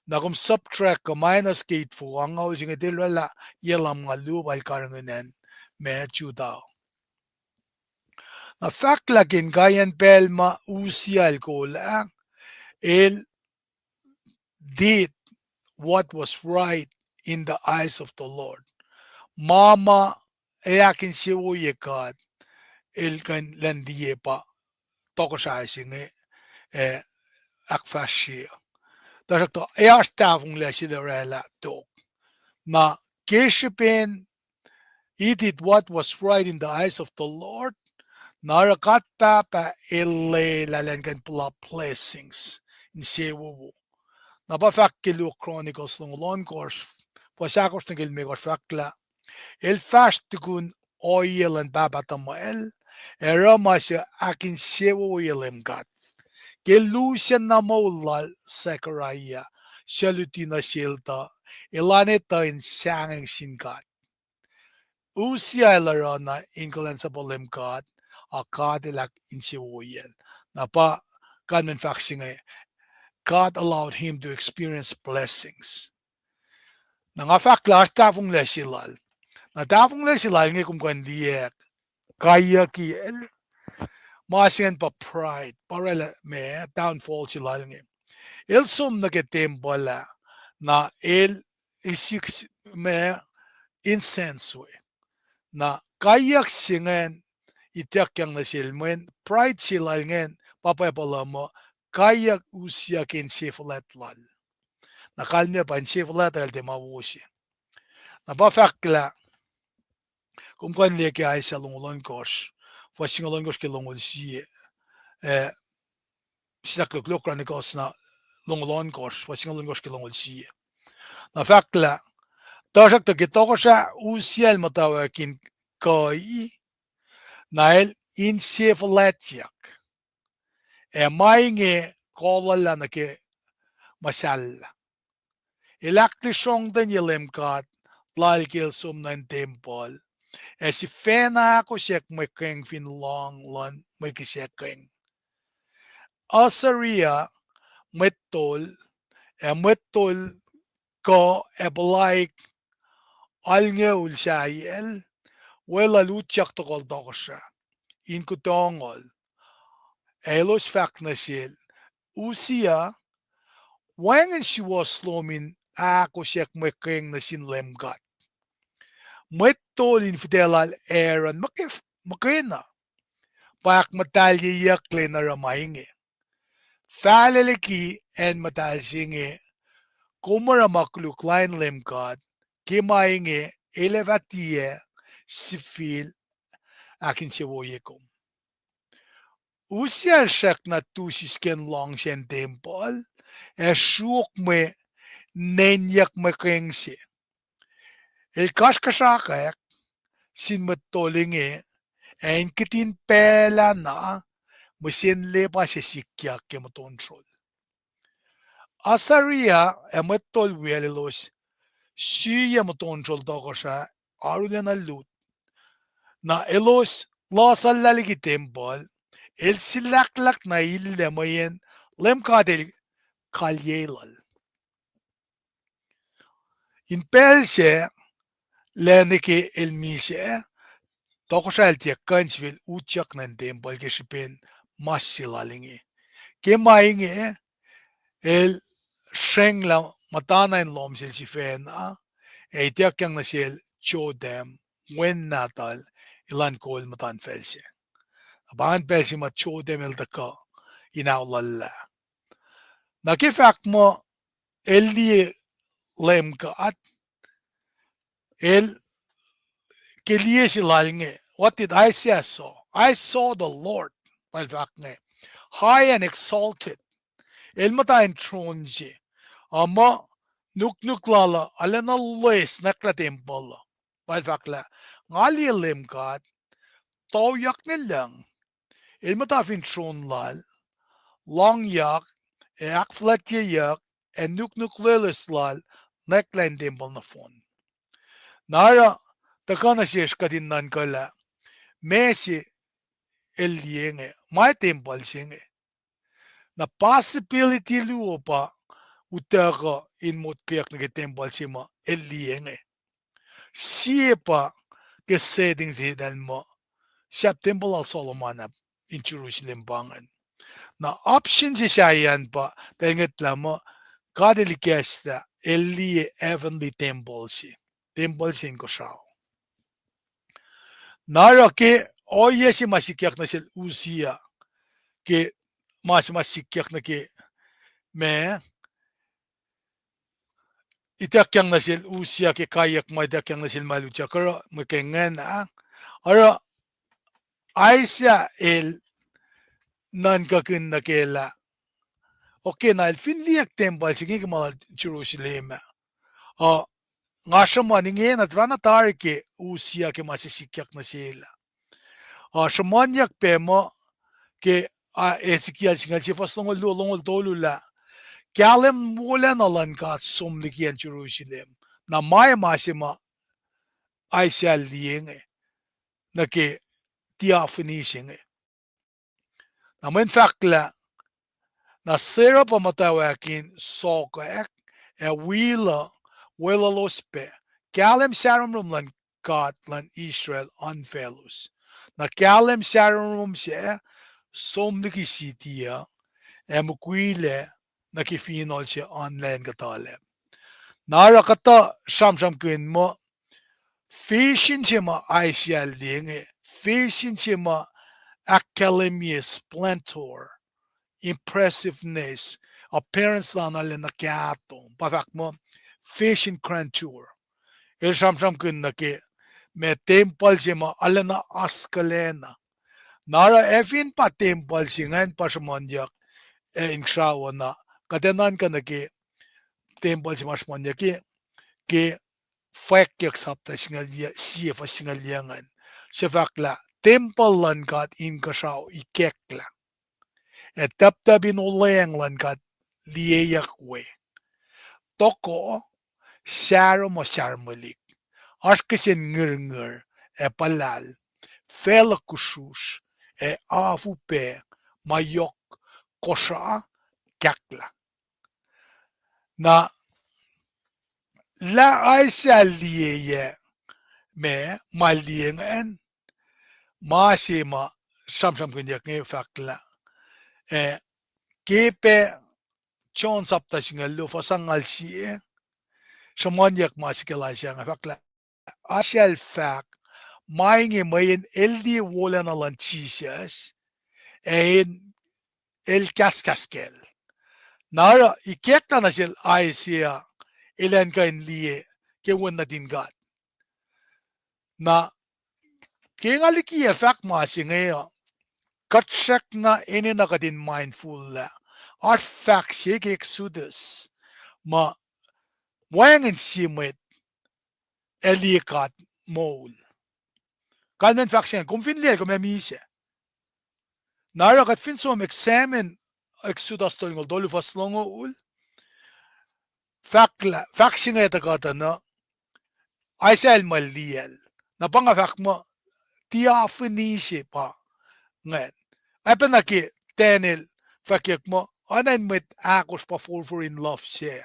na kung subtract ka minus ke itfoko angaul singa dilwala yelam ngalu bal karanganen me chudao. Na faklakin kayan pelma usia alkola el did what was right in the eyes of the Lord. Mama yakin siwo yekat el kan landiye pa toko sa singe akfashia. Tasakto eastafung le siderela to. Na keshipen he did what was right in the eyes of the Lord. Narakat papa ele lalengan pula blessings in siwo. Napafakkilu Chronicles ng Lonkors, pasakos ng ilmigos fakla, el fast kun oil and babatamoel, era masya akin sewo oilem gat. Kelusian na maulal Zechariah, shalutina silta, ilaneta in sanging singat. Usia elarana inkulan sa polem gat, akadilak in siwoyel. Napa kanmen faxing God allowed him to experience blessings. Nangafakla tafung lesilal. Na tafung lesilal ngi kum kan diek kaya ki el masien pa pride parela me downfall silal ngi. El sum na ke tembola na el isik me incense we. Na kayak singen itiak yang nasilmen pride silal ngen papayapala mo kayak usia ken sefulat lal. Nakalmia pa sefulat al de mawusi. Napafakla kung kan leke ay sa lungulon kos. Fasingolon kos ke lungul siye. Sinaklok chronicles na lungulon kos. Fasingolon kos ke lungul siye. Napafakla tasak to kitoko sa usial matawakin koi nael in sefulat yak. Mainge kolala na ke masala. Ilakti song den yelemkat lalkil sum nan temple. Si fena ako siyak mekeng fin long lan mekisekeng. Assyria metol ko eblaik alnge ulsayel wela lutjak tokol tokosha. In kutongol elos faknasil usia wangen siwa slomin ako siyak mekeng na sinlemgat. Metol infidelal Aaron makena. Pak matalye yakle na ramahinge. Faleleki en matalsinge. Kumara makluklain lemgat. Kimahinge elevatie sifil akin siwoyekom. Usia siyak na tusisken long sen temple. Syuk me nenyak mekengse. El kaskasakak sin metolinge en kitin pela na musin lepa se sikya ke motontrol. Asaria emetol wielilos siya motonjol dokosha arulena lut na elos lasal laligi temple el silaklak na illemayen lemkadel kalyelal. In Persia lenike el mise dokosha el tiakanchvil utjak nan temple geshipen massilalingi. Kemainge el Shengla matana in lomsil si fena e tiakyang na sil chodem wen natal ilan kol matan felse. Abangan pelsi mat chodem el daka inaulalla. Nakifak mo eli lemka at el keliesi lalnge. What did I say I saw? I saw the Lord. High and exalted. El mata enthroned si. Ama nuk-nuklala alena lois nakla temple. Balfakla. Ngali lemkat tawyak nilang. El mata fin tronlal. Long yak. Ek flatje yak. En nuk-nuklelis lal. Nakla temple na fon. Nara takana siya kadin nan kala. Mesi el lienge. My temple singe. Na possibility luopa utaka in mot kayak na temple sima el lienge. Siya pa ke settings hidan mo siya temple al Solomon in Jerusalem bangan. Na option siya yan pa tenget lamo kadelikesta el liye heavenly temple si. Temple sin ko siya. Nara ke oye si masikyak na sil usia ke mas masikyak na ke me itakyang na sil usia ke kayak ma itakyang na sil malucha karo makengan ara aisya el nan kakin na kela okay na el finliak temple sige ke mal Jerusalem nga shamaningen at rana tarike usia ke masisikyak na sila shamanyak pemo ke Ezekiel singal si faslongol lulongol tolula kalem mulan alan ka somlikian Jerusalem na may masima ay siya lienge na ke theophany singe na men fakla na sera pamatawakin sokaek wila lospe kalem sarum lan kat lan Israel unfellows na kalem sarum siya somliki sitiya emukwile na kifinol siya online katalem. Nara kata sham kun mo fashion siya ma aisya linge fashion siya ma academia splendor impressiveness appearance lang na nakatong pafak mo fashion grandeur el sham kun na ke me temple siya ma alana askalena Nara efin pa temple singan pa shamanyak inksawa na kadenan ka na ke temple si mashmanyak ke fakyak sapta singalya siya fa singalyangan siya fakla temple lan kat inkasaw ikekla taptabin ulayang lan kat liyeyak we toko saro mo sarmalik askasin ngir palal fela kushush afupe mayok kosha kakla na la aisya liye me maliengen masima sham kunyak nge fakla kepe chon sapta singal lo fasangal siye shamanyak masikala siya nga fakla asyal fak mainge mayen eldi wolan alan chisas el kaskaskel. Nara ikekta na sil aisya ilan kain liye ke wan na din gat. Na kengaliki fak masi ngayon katsak na ini na kadin mindful la at fak siya ke exodus ma wangin simit elikat mol. Kalmen faksyen, kung finler kung memise. Nara kat fin som examen exodus tol ngol dolu faslongo ul. faxing ito kata no, ay sel maliel. Napangafak mo, theophany siya pa. Ngayon, ay pa naki, tenil, fakik mo, anan mit akos pa for in love siya.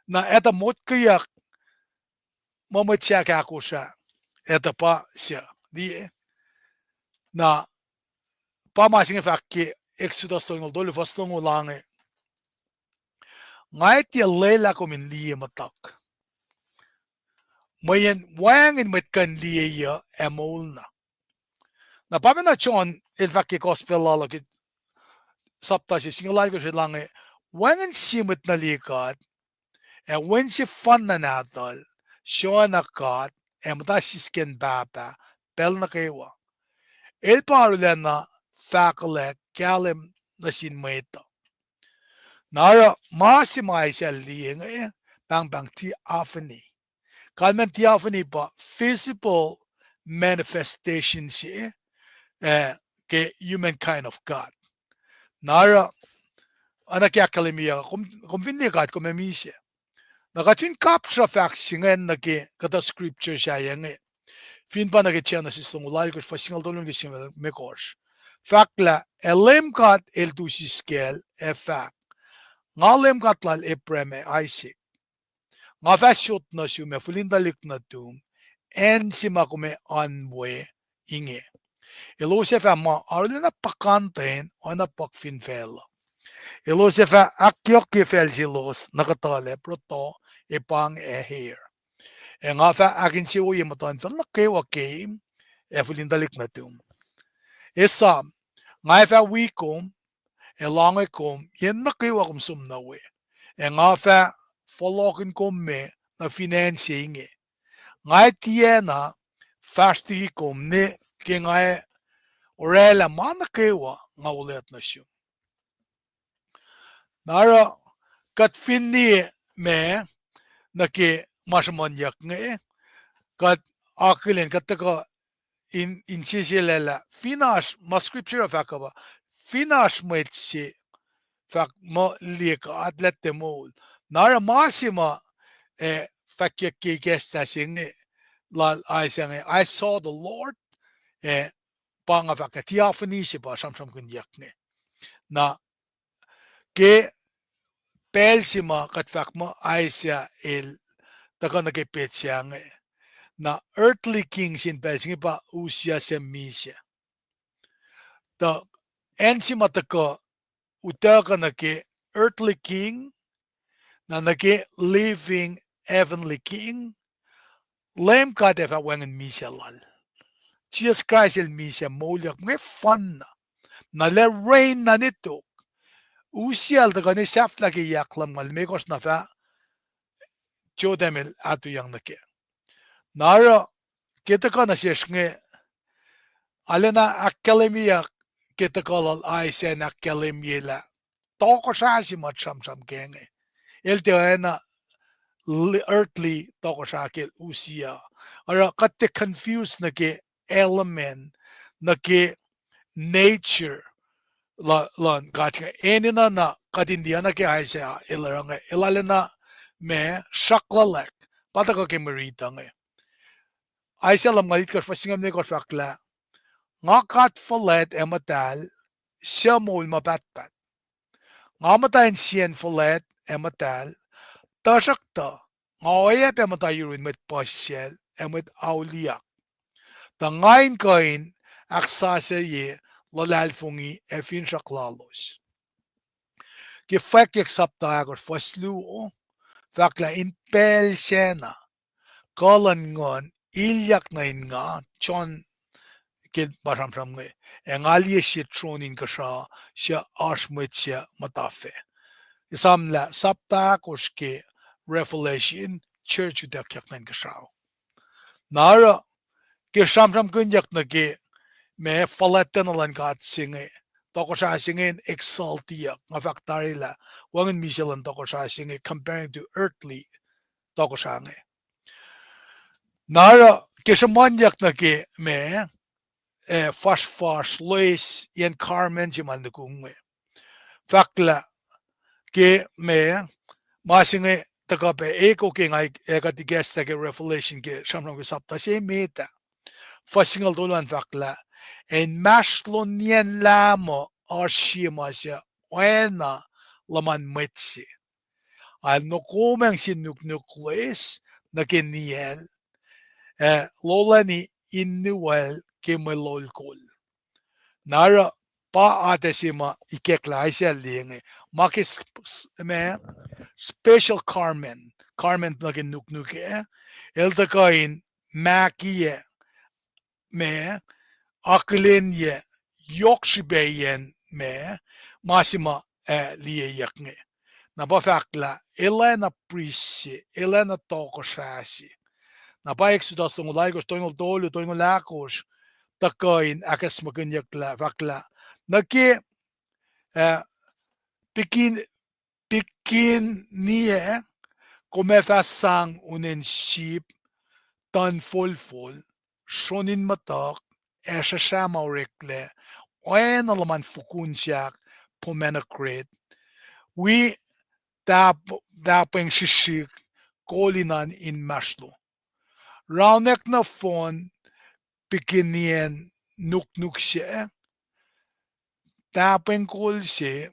Na ito mot kayak, mamit siya kako siya. Ito pa siya. Di na, pamasing fakki, Exodus tungol dole fast tungol lang eh. Ngay tiya lela ko min liya matak. Mayan wangin mit kan liya emol na. Na pamin na chon il fakki gospel lalaki sapta si singalay ko siya lang eh. Wangin simit na likat e when si fan na natal siya nakat e mata sisken baba pel na kaywa. Il parulan na fakalek kalim na sinmaita. Nara masimay siya liya eh. Bang theophany. Kalman theophany pa physical manifestation siya ke human kind of God. Nara anak yakalimiya kung vindikat kung memisya. Nakatin kapsra facts singan naki kata scripture siya yang fin pa nakitya na sistungulay ko fasingal dolong kisingal mekos. Fakla elem kat el tu siskel fact. Ngalem katlal preme Isaac. Nga fasyot na siya me fulindalik na tum en si makume anwe inge. Ilosefa ma arle na pakanten o na pakfinfela. Ilosefa akyok kifel silos nakatale proto ipang here. E nga fa akin si uye matan fel na kewa keim fulindalik na tum. Isam nga fa wikom elange kom yen na kewa kum sumnawe. E nga fa follokin kom me na financing e. Nga tiena fasti kom ne ke nga orela mana kewa nga ulit na siya. Nara kat finni me na ke masamanyak nga kat akilin kat taka in sisilela finash ma scripture of akaba finash mo etsi fak mo lika atlet temol. Nara masima fakyak kesta singe lal I sang I saw the Lord pangafak theophany siya pa samsam kunyak ne na ke pel sima katfak mo ay siya il taka nakipit siya na earthly king sin pel singe pa usya sa misya ta en sima taka utaka na ke earthly king na nake living heavenly king lem ka defa wangan misya lal Jesus Christ el misya molyak nge fun na le rain na nito usial da gane safla ke yaklam mal mekos na fa jodemel atu yang nake nara kita ka na nge alena akademia kita kalal aisen akademia la toko sasi mat sam genge el te na earthly toko sakil usia ara katte confused na ke element na ke nature lan katka enina na katindiya na ke aisa ilaranga ilalena me shaklalek pataka ke marita nge aisa lam ngalit ka fasingam ne ko fakla ngakat falet ematal shamul mapatpat ngamatayin siyen falet ematal tasakta ngawaya pematayurin met pasyel emet auliak tangain kain aksasa ye lalalfungi efin shaklalos. Gefek yak saptagor fasluo fakla in pel sena kalan ngon ilyak na nga chon kid basam nge engalie si tronin kasha siya ashmet siya matafe. Isamla saptagos ke revelation church udak yak na kashaw. Nara ke samsam kunyak na ke me falatan alan kat singe toko sa singe exaltia nga faktarila wangan misalan toko sa singe comparing to earthly toko sa nge nara kesamanyak na ke me fas lois yan carmen si man nge fakla ke me masinge taka pe eko ke ngai eka ti gesta ke revelation ke shamram ke sapta se meta fasingal dolan vakla en mashlonien lamo arshimasya oena laman metsi al no komeng sin nukles na keniel lolani innuel ke melolkol nara pa atesima ikekla isya linge makis me special Carmen plugin nuknuke eltakain makie me aklenye yokshibeyen me masima liye yakne na ba fakla elena prisi elena tokoshasi na ba exodus tong laigos tong dolu tong lakos takain akasmakin yakla fakla naki pikin nie kommer fasang unen ship tan full shonin matak esha shamaurekle oen alaman fukunsiak pomenakret we tapeng shishik kolinan in mashlo raunek na fon pikinien nuk she tapeng kol she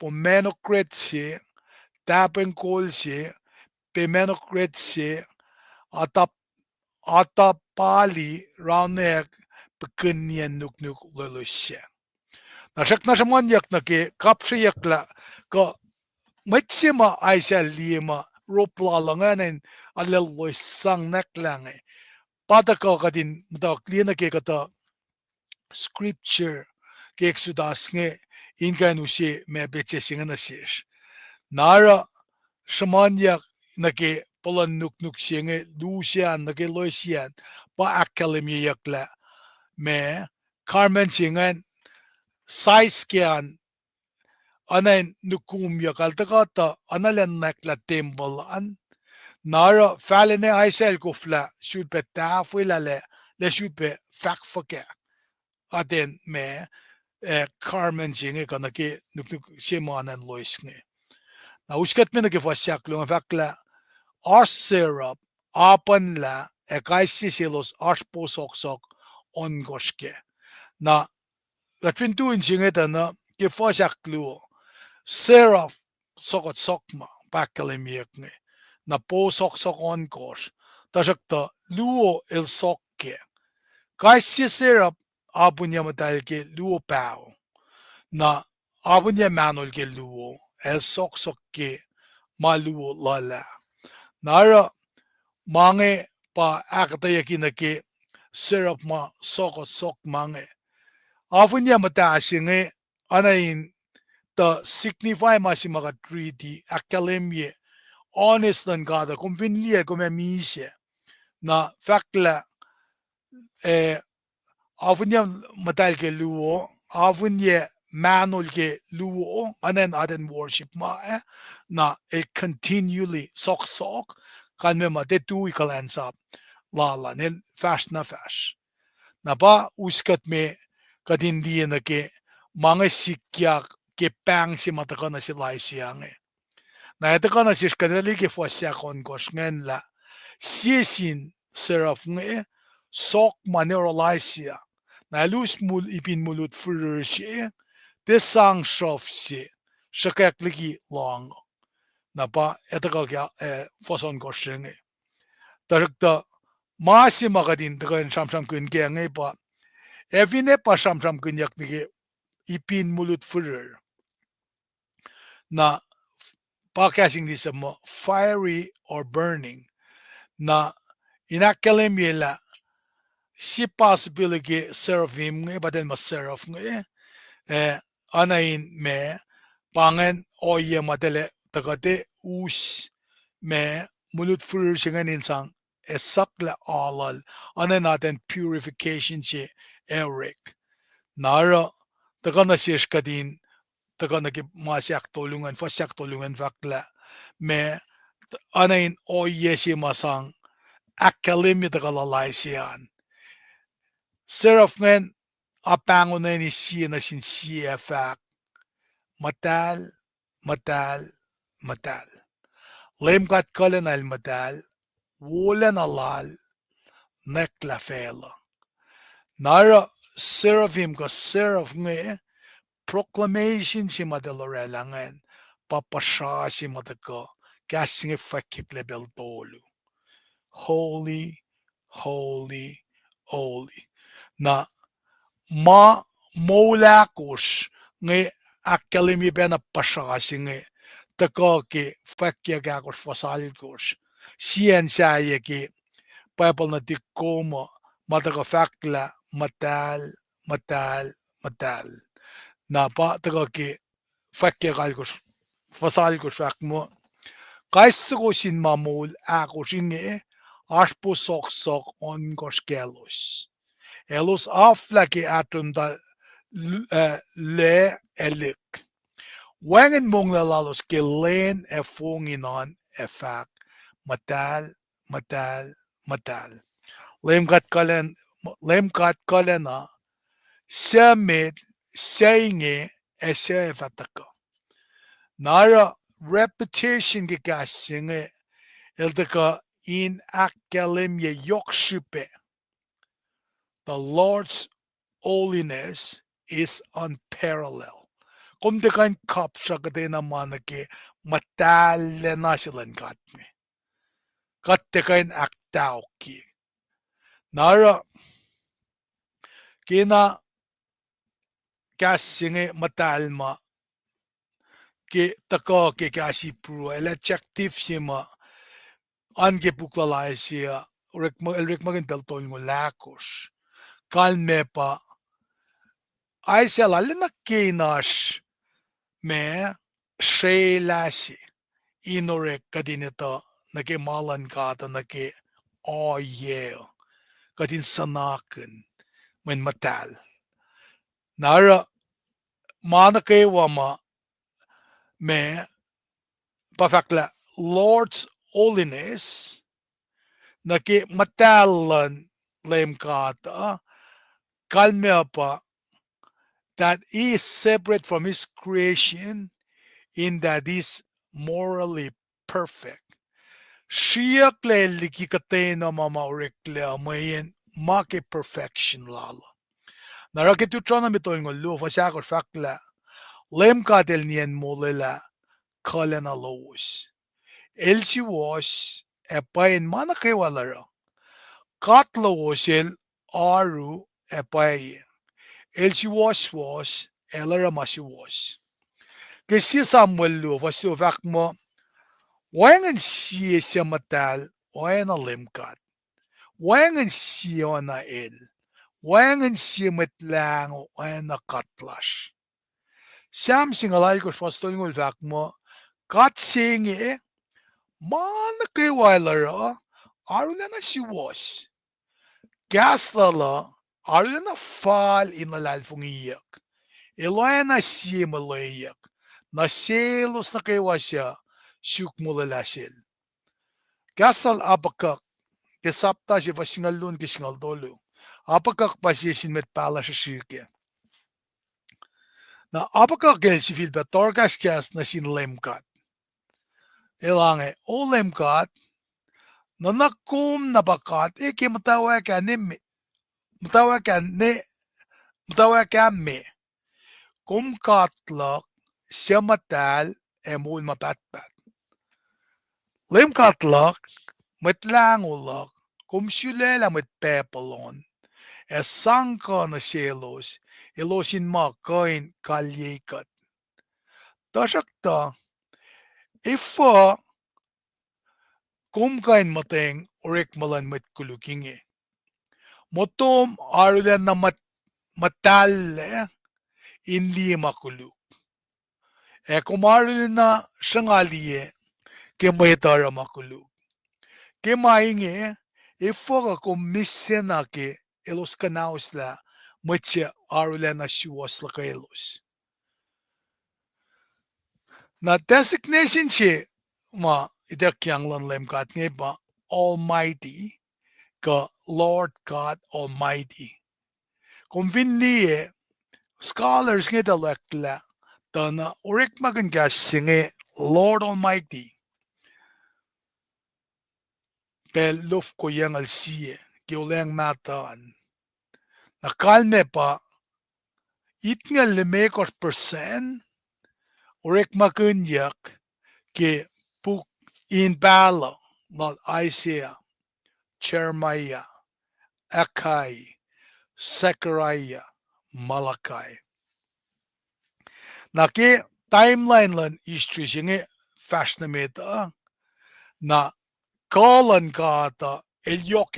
pomenakret she tapeng kol she pemenakret she atapali raunek pekinien nuk lelushe nashak nashaman yak na ke kapshe yakla ka metsima aisha lima ropla langanen aleloy sang naklange pataka kadin da klina ke kata scripture ke exodus nge ingan ushe me betse singana shish nara shamanyak na ke polan nuk shinge lusian na ke loisian pa academy yakla me Carmen singan size kian anan nukum yakal takata analen nakla temple an nara falene aisel kufla should be tafilale le should be fakfake aden me Carmen singe kana ke nuk shemanan loisnge na uskat me na ke fasyak lo fakla ar syrup apan la ekaisi silos arposok on goshke na Latwin tuin singeta na ke fasyak lo syrup sokot sokma pakkalimiyakne na po sok on gosh tasakta luo el sokke kaisi syrup apunya matal ke luo pao na apunya manol ke luo el sok ke maluo lala nara mange pa akatayaki na ke syrup ma sok mange apunya mata singe anain the signify masimaga 3D academie honest dan gada convenlie come mise na fakla avunya matal ke luo avunya manol ke luo anen aden worship ma na continually sok kan me ma de tu ikalansa la nen fast na na ba uskat me kadin di na ke mga sikyak ke pang si mataka na si laisiang na ito ka na si kadali ke fosya kon kos ngen la siesin seraf nge sok maneuralaisia na lus mul ipin mulut furshi de sang shof si shakak ligi long na pa ito ka kya foson kos nge tarakta masi makadin takan samsam kun kya nge pa evine pa samsam kun yak nige ipin mulut furr na podcasting this mo fiery or burning na inakalimila si possibility seraphim nge baden mas seraph nge anain me pangen oye matele takate us me mulut fur singan insang esakla alal ana natin purification si Eric nara takana si kadin takana ki masyak tolungan fasyak tolungan fakla me anain oye si masang akalimit takalalaysian seraph ngen apango na ni siya na sin siya fak matal Lemkat kalen almadal, wulan alal, nekla fela. Nara seraphim ka seraph nge, proclamation si madalorelangan, papasya si madaka, kasing fakip level tolu. Holy, holy, holy. Na maulakus nge akkalimi bena pasya nge, tako ki fakya gakos fasalkos. Sien saya ki Bible na tikoma mataka fakla matal na pa taka ki fakya galkos fasalkos fakmo kaisgosin mamul akosinge arpo sok onkos kelos elos aflaki atunda le elik wangen mong lalos ke len e fonginon e fak matal lemkat kalena Samit saying ese fataka. Nara repetition gikasing iltaka in akalimya yokshipe. The Lord's holiness is unparalleled. Kung di kain kapsa kate naman ke matale na silan katne. Katte kain aktaw ki. Nara kina kasing matalma ke taka ke kasi pro elective sima ange puklalay siya rekmagin pelton ng lakos kalme pa ay siya lalina kinas me shelasi inorek kadinito nakimalan kata naki oye kadin sanaken men matal nara mana wama me pafakla Lord's holiness naki matalan lem kata kalme pa that he is separate from his creation in that he is morally perfect. Siya kleli ki katena mama orekle amayin make perfection lala. Narakit utrana mitol ng lu fasakor fakla lem katel niyan molela kalena loos. Elsi was epayin mana kaywalara. Katla wasil aru epayin. Elsi was elara masi was. Kasi Samuel lu fasyo fakmo wangan siya siya matal wangan limkat. Wangan siya na el. Wangan siya matlang wangan na katlash. Sam singalay ko fastol ngul fakmo kat singi mana kaywalara arula na si was. Gaslala arula na fal inalalfong iyak. Iloy na siya malayak. Na selos na kaywasya syuk mulalasil. Gasal apakak kesapta si vasingalun kisingaldolo. Apakak pasisin met pala sa syke. Na apakak gel si filpa torkas kias na sin lemkat. Ilange o lemkat na nakum nabakat iki matawakan me. Kum katlak siya matal emul mapatpat. Lim katlak matlangulak kum syulela matpepalon sangka na selos ilosin makain kalyekat. Tasakta ifa kum kain mateng orek malan matkulukinge. Motom arulan na matale hindi makuluk. Kumarin na sangaliye ke maytara makuluk. Ke mainge ifoga komisse na ke elos kanaos la matya arula na siwas la kaelos. Na designation siya ma idakyang lan lemkat nga ba Almighty ka Lord God Almighty. Kung vinliye scholars nga dalakla Tana orek magan singe Lord Almighty. pel luf ko yang al sie ki uleng matan na kalme pa itngal le mekos persen orek makunyak ki puk in bala not Isaiah, Jeremiah, Akai, Zechariah, Malachi. Na ki timeline lan istri singe fashionameta na kalan kata el yok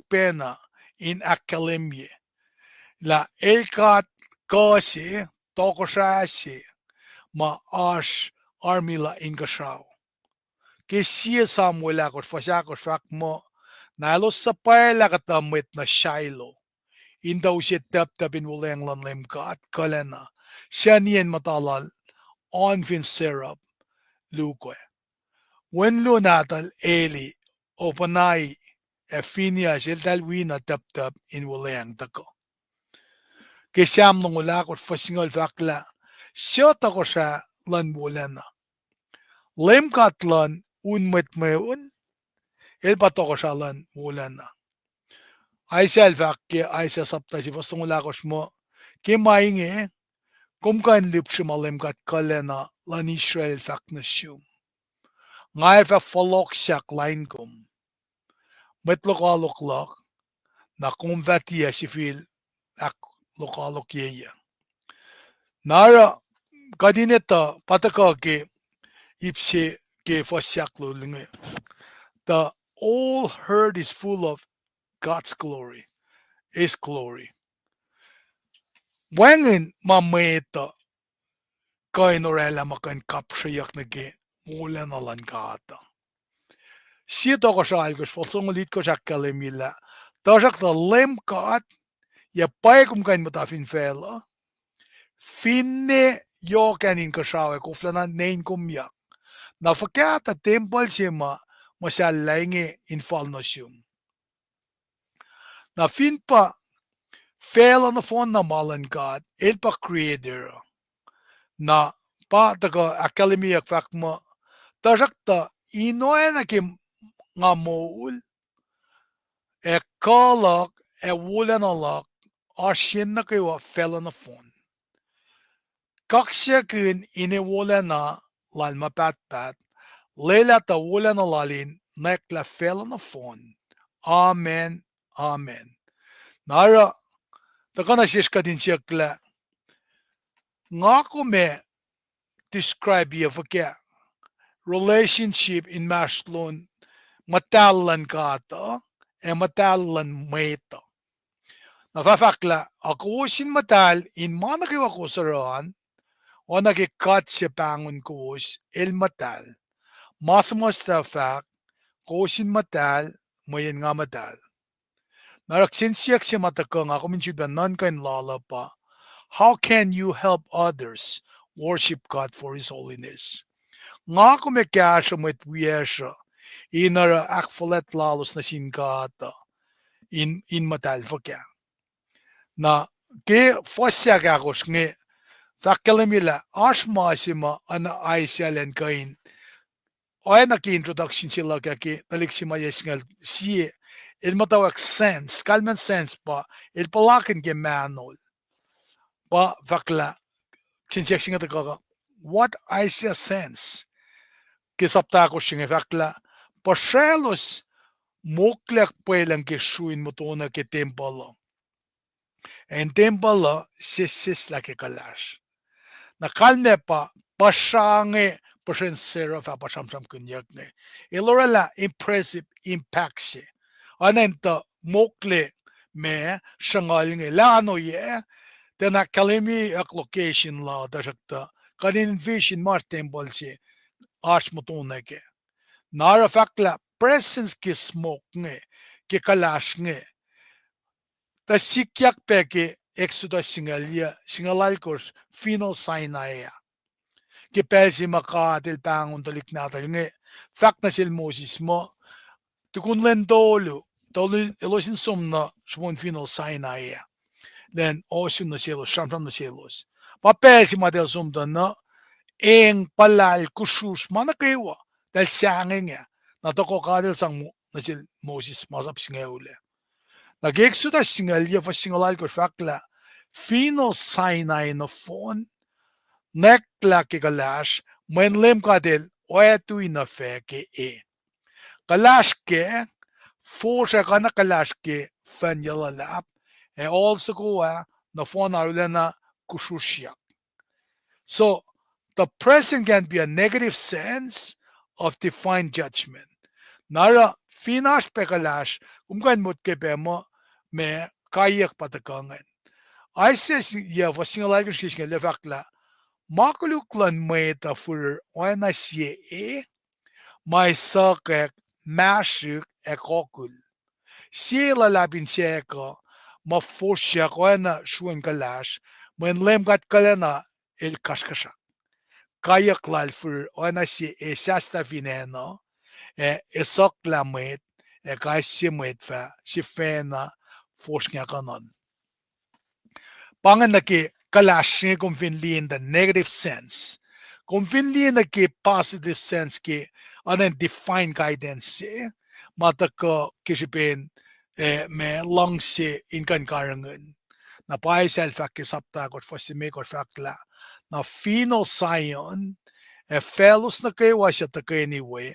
pena in academia la el kat kasi tokosasi ma ash armila in kashaw ke siya Samuel akos fasakos fak mo nalos sa paela katamit na Shiloh indaw siya tap-tapin uleng lan lem kat kalena siya niyan matalal on syrup lukwe when lo natal eli opanay Phineas el dalwina tap-tap in uleng tako Kesam nung wala ko fasingol fakla. Siyota ko siya lan bulana. Lem katlan unmet meun. El pato ko siya lan bulana. Ay siya fakki ay siya sapta si fastong wala ko mo. Kimainge kumkain lip siya malem kat kalena lan Israel fak na siyum. Ngay fa folok siyak lain kum. Metlokalok na kumvatiya si fil ak lokalok yeya. Nara kadineta pataka ke ipse ke fasyaklo linge. The whole herd is full of God's glory, His glory. Wangin mameta kain orela makan kapshayak nage mula na lan kata. Sito ko siya algos fosong lit ko siya kalimila. Tasak the lem kat ya pay kum kain matafin fela. Finne jokanin kashawe kuflanan nein kumyak. Na fakata temple sima masyalainge infal na siyum. Na fin pa fela na fon na malan God el pa creator. Na pa taga akademiyak fakma tajakta inoy na kim nga moul e kalak e wulan alak asyen na kiwa fela na fon. Kaksya kun ine wala na lal mapatpat, lela ta wala na lalin nekla fela na fon. Amen, amen. Nara, takana shishka din siyakla, nga ko me describe ya fakya, relationship in mashlon, matalan kata, e matalan meta. Nafafakla, ako sin matal, in manakiwa ko saran, o nagikat siya pangon kuos el matal. Mas fak, kuosin matal, mayan nga matal. Naraksinsiyak siya matakang ako minsyudan nan kain lala pa. How can you help others worship God for His holiness? Nga ako may kasya mo itwiyasya, inara akfalet lalos na sinkata, in matal fakya. Na ke fosyak akos nga, Fakkalamila, ashmasima ana aisyalan kain. Ay naki-introduction sila kaki naliksima yesngal siye. Il matawak sense, kalman sense pa, il palakin ke manol. Pa fakla, sinsyak singa takaka, what aisya sense? Kisapta ko singa fakla, pasyalos moklak pwelang kishuin mo to na ke tempala. En tempala, sisis laki kalash. Nakalme pa pasange pasen sera fa pasamsam kunyak ne. Ilorala impressive impact siya. Anenta mokle me shangal nge lano ye. Tena kalemi ak location la dasakta. Kanin vision mar temple siya. Ash mutuna ke. Nara fakla presence ki smoke nge. Ki kalash nge. Ta sikyak peke Exodus singalal kos final Sinai. Kipel si makatil pangon talik natal nge. Fak na sil Moses mo. Tukun len tolo. Tolo elosin sumna shmon final Sinai. Then osun na silos, shamsam na silos. Papel si matel sumda na. Eng palal kushus manakaiwa. Dahil siyangin nga. Natoko kadil sang Nachil Moses mazap singa ule. Nag-Exodus singa liya fa singalal ko fakla. Fino Sinai no phone. Nekla ke kalash. Menlem kadel. Oya tu ina fe ke e. Kalash ke. Forsa kana kalash ke. Fan yala lap. E also ko na phone arulena kushushia. So the present can be a negative sense of divine judgment. Nara finash pekalash kumkan mut ke bemo me kayak patakangan. I says ya vasingalai kishkin lefakla makuluklan meta fur oina sie e my sakek mashuk ekokul. Siela labin seko ma forsha oina shuen kalash when lemgat kalena el kashkasha. Kayak lal fur oina sie e sasta fineno e soklamit e kai simit fa si fena forskning kanon. Pangan na ki kalashin kung finli in the negative sense. Kung finli in the positive sense ki anen define guidance mata ko kisipin me lang si inkan karangan. Na pa self ki sapta ko fasime ko fakla na fino sayon fellows na kay wasya ta kay anyway.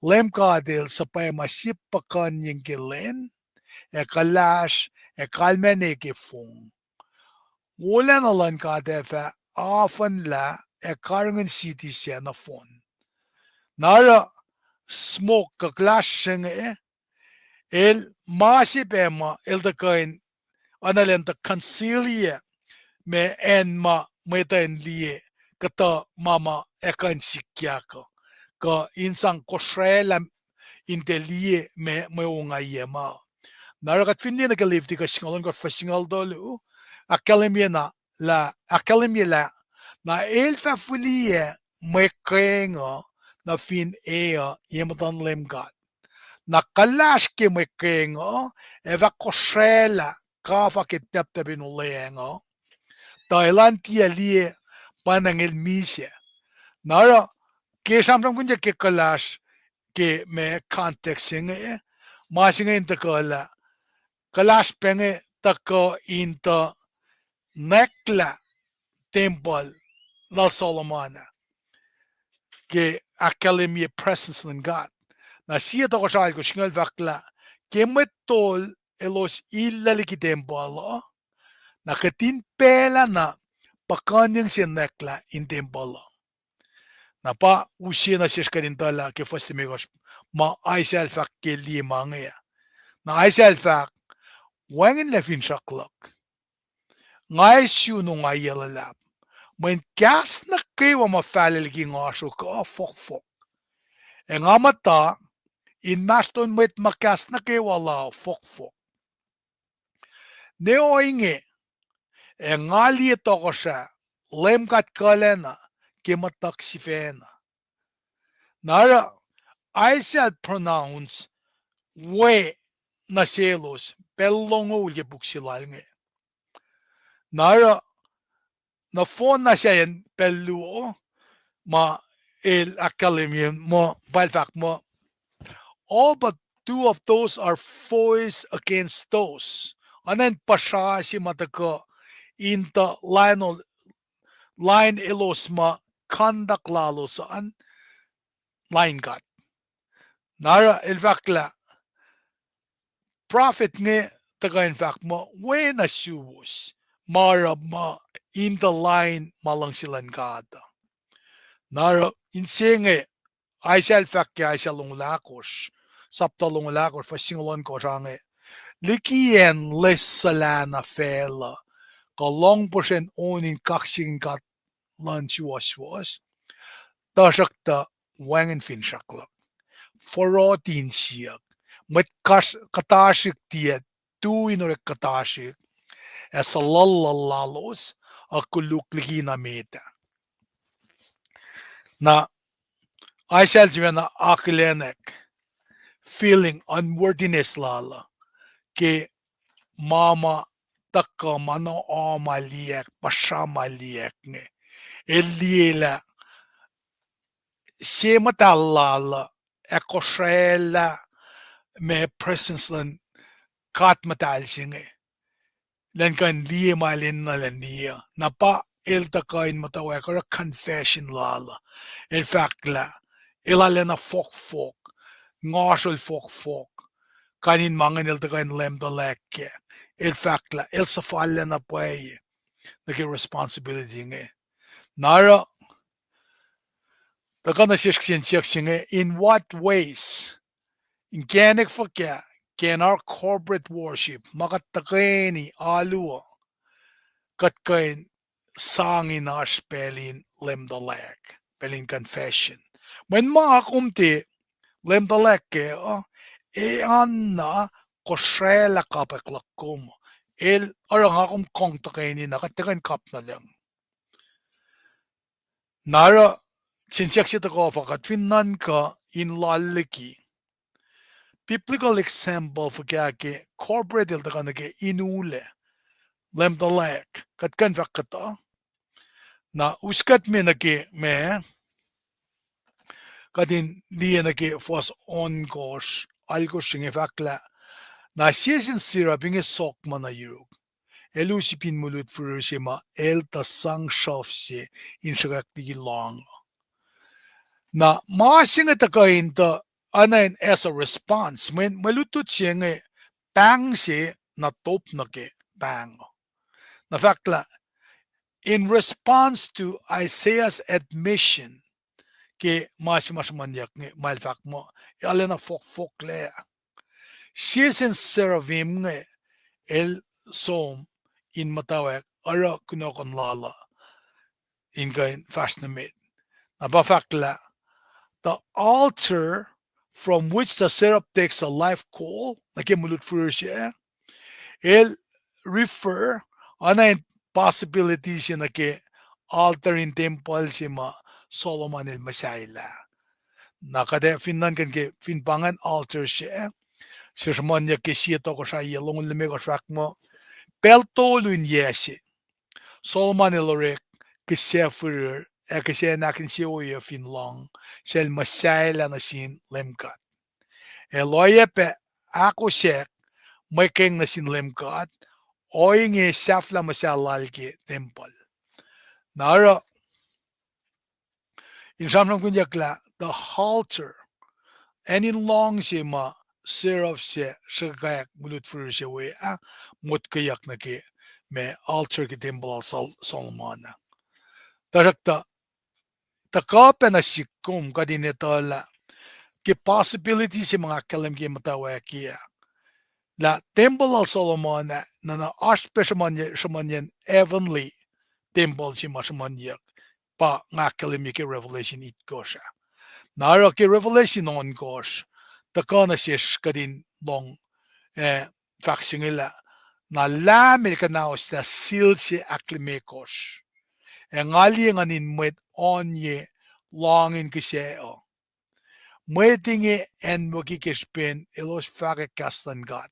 Lem kadil sa pay masipakan yung gilen, kalash, kalmene gifung. Wala na lang kadefa, often la, karangan city siya na phone. Nara, smoke kaklash el masipema, el da kain, analenta concealia, me en ma, meta en liye, kata mama, kain sikyako. Ka insang kosrela intelie me unga yema. Narakat finli na kalifti ka singalon ka fasingal dolu akalemia la na elfa fulie me kenga na fin ea yematan lemgat. Na kalash ke me kenga eva kosrela kafa ke taptabin ulenga. Thailandia lie panangel misya. Nara ke samsam kunja ke kalash ke me context singe masinga inta kala kalash penge tako inta nekla temple la Solomona ke academy presence in God na siya to ko sa ko singal vakla ke metol elos ilali ki temple na katin pela na pakanyang si nekla in temple na pa usia na siya kanintala ke fastimegos ma aisel fak ke limang ya na aisel fak wangin la fin shaklak ngai siu no ngai yalalap men gas na ke wa ma falel ki ngasho ka fok e ngamata in maston met makas na ke wala fok ne oinge e ngali to ko sa lemkat kalena ke mataksifena. Nara, I shall pronounce we na selos pelongo ulye buksilalnge. Nara, na phone na siya peluo ma el academy mo balfak mo. All but 2 of those are foes against those. Anen pasha si mataka inta line elos ma kandak lalo saan line got. Nara elvakla prophet nge taga in fact mo we na siwos mara ma in the line malang silan kada. Nara insenge I shall fact I shall lakos sapta lakos fa singolon ko range likien lessalana fela ka long portion onin kaksing kat lunch was tasakta wangen fin shaklak forotin siyak met katashik tiet tu inore katashik as a lalos a kuluklikina meta na I shall na akilenek feeling unworthiness lala ke mama takka mano maliek pasha maliek nge eliela sematallala ekosela me presence lan kat matal singe len kan lie malin na len lie na pa el ta kain matawa ka confession lala el fakla ilalen na fok ngashol fok kanin mangan el ta kain lem da lekke el fakla el safalle na pay na ke responsibility nge nara ta kana shishkin singe in what ways in ganek fakya can our corporate worship makatakeni alua katkain sangin ash pelin lemdalek pelin confession when mga kumti lemdalek ke e anna koshela kapeklakum el arang akum kong takeni nakatakan kap na lang nara sinsiyak sita ko fakatwinan ka in laliki biblical example for ke corporate il takana ke inule lemdalek katkan fakata na uskat me na ke me kadin di na ke fos on gosh algo shinge fakla na siesin sira binge sok mana yuruk elusipin mulut furushima el ta sang shofse in shagak di long na maasinga ta kain ta anain as a response when malutut siyenge bang si na top na ke bang na fakla in response to Isaiah's admission ke mas manyak nge malfak mo alena fok le siesin seraphim nge el som in matawek ara kunokon lala in kain fashionamid na bafakla the altar from which the seraph takes a life call nakimulut furshe el refer ana possibilities na ke altar in temple sima Solomon el Masaila. Nakade finnan kan ke finpangan altar siya. Sirman niya ke siya to ko siya yelong limi ko siya mo. Pelto lun yesi. Solomon el Orek ke siya furir ke siya nakin siya uya finlong siya el Masaila na sin lemkat. Eloye pe ako siya may keng na sin lemkat oy nge safla masalal ke temple. Nara in Shamram Kunjakla, the halter, and in long shema, seraph se, shakayak mulut for shewe, mutkayak na ke, me altar ke temple Solomon. Tarakta, takape na sikum kadinetola, ke possibility si mga kalam ke matawa kia. La temple al Solomon na ashpe shamanyan heavenly temple si mashamanyak pa nga kalam ke revelation it kosha. Nara ke revelation on gosh takana siya kadin long faksingila na lamil ka na os na sil si aklimekos ngali nganin met onye longin kiseo metinge en moki kispen elos fake kastan gat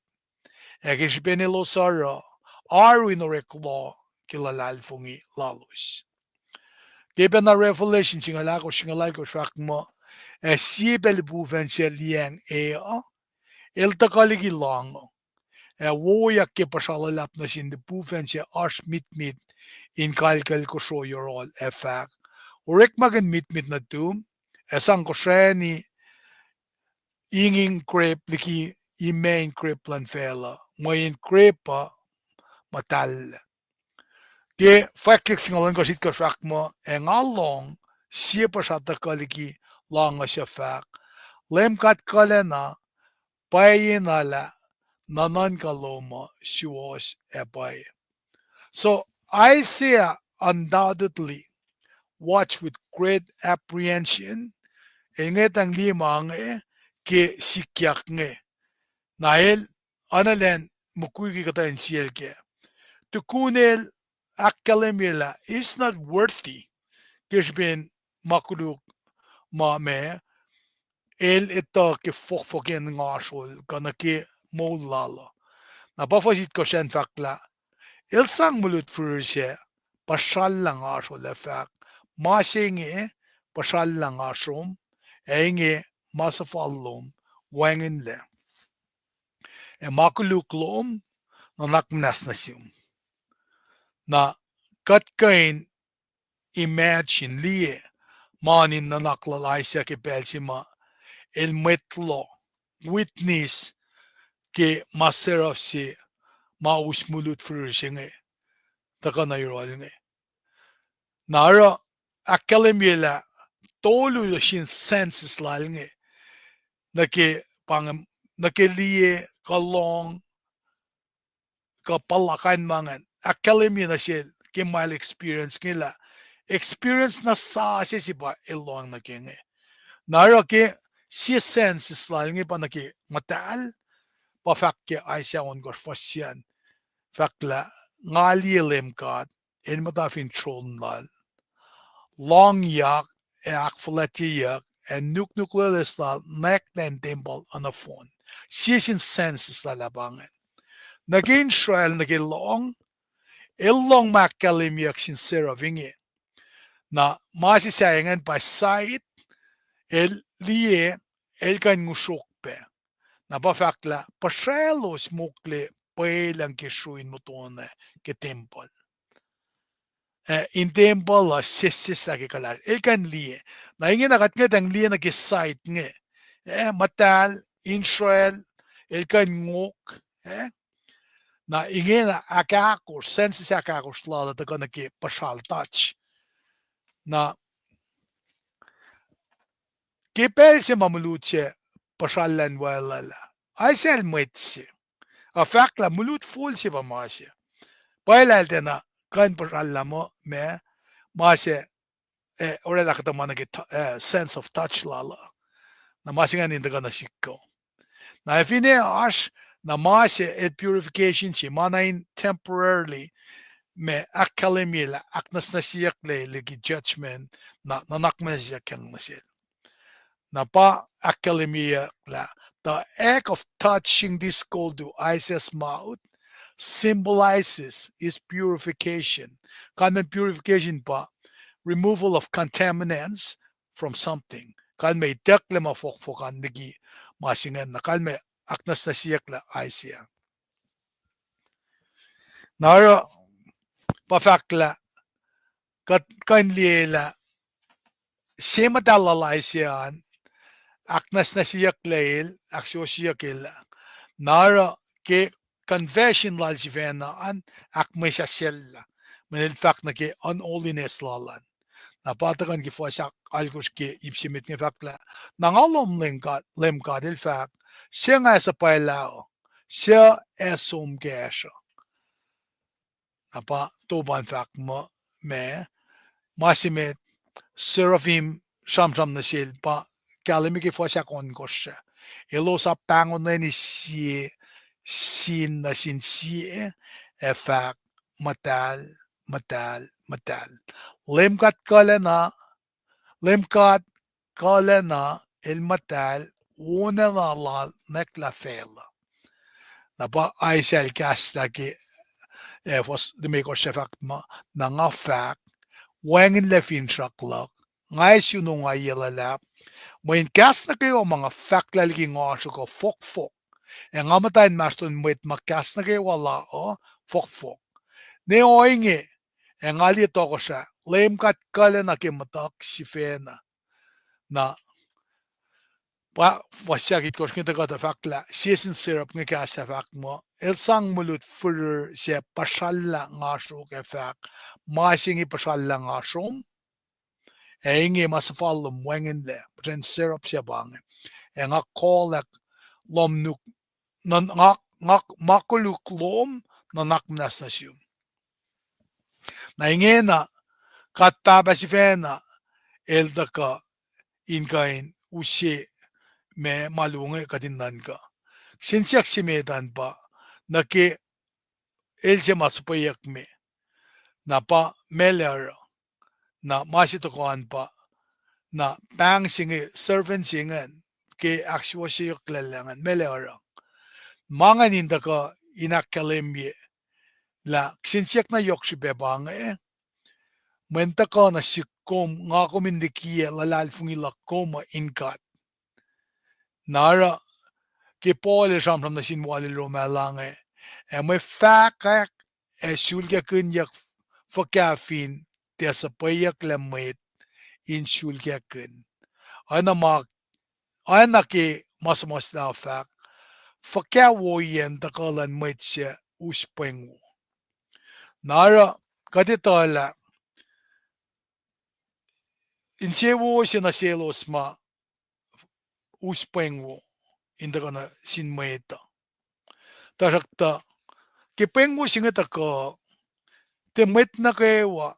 kispen elosara aru inoreklo kilalal fungi lalus Given na revelation singala ko shak mo siebel buven se liang el takaligi long woya ke pasalalap na sin de buven se ash mit in kalkal ko show your all effect urek magan mit na tum esang ko shani inging crepe liki imain crepe plan fela mo in crepe matal ke fakik singalan ko sit ko shak mo along siya sa takaligi long siya fak lemkat kalena payinala nanan kaloma shiwas epay. So Isaiah undoubtedly watched with great apprehension inget ang limang ke sikyak nge nahil analen mukugi katayin siyel ke tukunel akalemila is not worthy kishbin makuluk ma me el ito ke fokfoken ngasol kana ke moulala na pafasit ko siya fakla el sang mulut furusya pasal lang asol efak masinge pasal lang asom enge masafallom wangin le makuluklom na nakmnas na siyum. Na katkain imagine liye manin na naklalay siya ke pelsima el metlo witness ke maseraf si mausmulut fırışını takana yürüyünü. Nara akademiyela tolu shin senses lalnge nake liye kalong kapalakan mangan akademiya na siya ke mal experience nila experience na sa siya si ba elong na kenge nara ke siya senses lalnge pa nake matal pa fakke ay siya on gor fasyan fakla ngali lemkat en matafin tron lal long yak ak flati yak en nukleslal nek den dembal on a phone siya senses lalabangan naging Israel naging long ilong makalim yak sincere vingi na masisayangan pa sait el liye el kan ngusukpe na pa fakla pasrelos mukle pelang keshuin mutone ke temple in temple la sesses la ke kalar el kan liye na ingin nakat nga ang liye na ke site nge matal Israel el kan ngok na ingin na akakos senses akakos la da ka na ke pasal touch na ke pel se mamulutse pasalan wala ay sel mwetse a fakla mulut full se ba masya pailal na kan pasalla mo me masya ore la kata mana ke sense of touch lala na masya nga ninda ka na sikko na ifine ash na masya et purification si manain temporarily me akalemila aknas na siyak le legi judgment na nakman siya kang nasil na pa akalemia la the act of touching this cold to Isa's mouth symbolizes his purification. Kan purification pa removal of contaminants from something. Kan may dekle mafokfokan nigi masingan na kan may aknas na siyak la Isa. Naro pafakla kan liela sema dalalaisean aknas na siyak lail aksyo siyak ila nara ke confession lal si vena an akmay sa sella manil fak na ke unholiness lalan napatakan ki fasak alkus ke ipsimit ng fakla nangalom lemka del fak siya nga sa pailao siya esum kesyo napa tuban fak mo me masimit seraphim samsam na silpa kalimi ki fasak on kosya elo sa pangon na ni si sin na sin si efak matal lemkat kala na el matal una la nekla fela na pa aisel kasta ki fos de me ko shefak ma na nga fak wangin le fin shaklak ngay sino nga yelalap Moin gas na kayo mga fak lalagi nga ko fok. Nga matayin maston moit makas na kayo wala fok. Ne oinge nga li to ko siya lem kat kala na kimatak si fena na pa wasyakit ko kita kata fakla season syrup nga kasa fak mo elsang mulut fur siya pasalla nga so ke fak masingi pasalla nga som inge masafalum wengen le pren syrup siya bang nga kolak lom nuk ngak makuluk lom na nakmnas na siyum na inge na kataba si fena elda ka inkain usye me malunge kadinnan ka sinsiyak simetan pa na ke else masupayak me na pa meler na masitokoan pa na pang singe servant singan ke aksyo siyo klalangan meler mga ninda ka inakalemye la sinsiyak na yok si bebang menta ka na sikom nga kumindikiya lalal fungila koma inkat nara ke pole samram na sin wali ro malange e me fakak e shulge kunyak fakafin te sa payak lamit in shulge kun ana mak ana ke mas na fak fakawo yen takalan mitse uspengwo nara kaditala inchewo sina selos ma uspengwo indagana sinmaita tarakta ke pengwo singata ko te met na kewa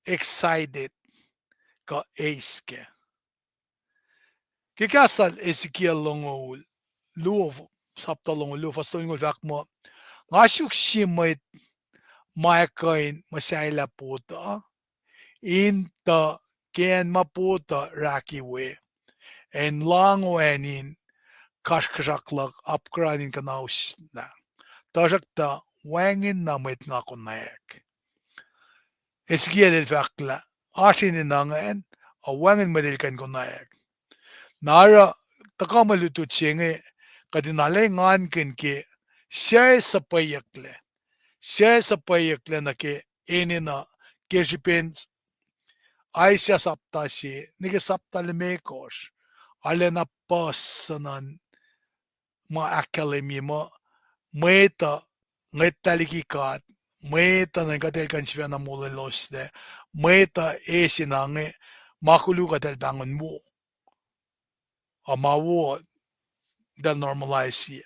excited ka eiske ke kasal Ezekiel longo luov sapta longo luov fasto ngol vak mo ngasuk simait maikain masaila puta inta ken maputa rakiwe en langwenin kashkraklak apkranin kanaus na tarakta wangin namit nga kunayak Ezekiel el fakla asin nangen a wangin madilkan kunayak nara takamalutu chenge kadinale ngan ke siya sa payakle na ke enina keshipen ay siya sapta si nige sapta lemekos ale na pasanan ma akademi mo meta ngetalikikat meta na katel kan siya na mulelos de meta esinange makulu katel bangon mo amawo del normalize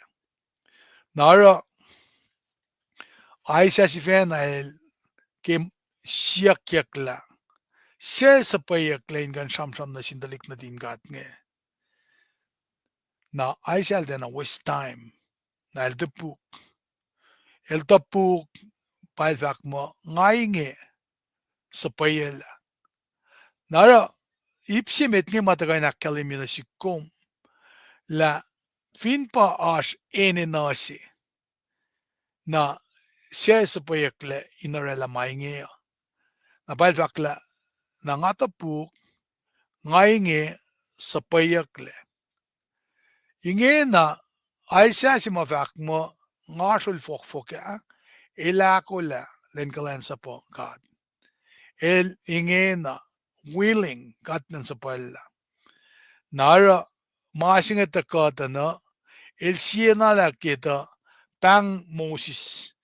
nara ay siya si fenael ke siyakyak siya sa payakla kan samsam na sindalik na din gat nge na ay siya den na waste time na el tapuk pailfak mo ngay nge sa payala nara ipsimet nge matagay na kalimi na sikom la fin pa as ene nasi na siya sa payakla inarela may nge na pailfak la na nga tapuk ngay nge sa payakla inge na ay siya si mafak mo nga sul fok ila ko la len kalan sa po kat el inge na willing kat nan sa pala nara masing at kata na el siya na la kita pang Moses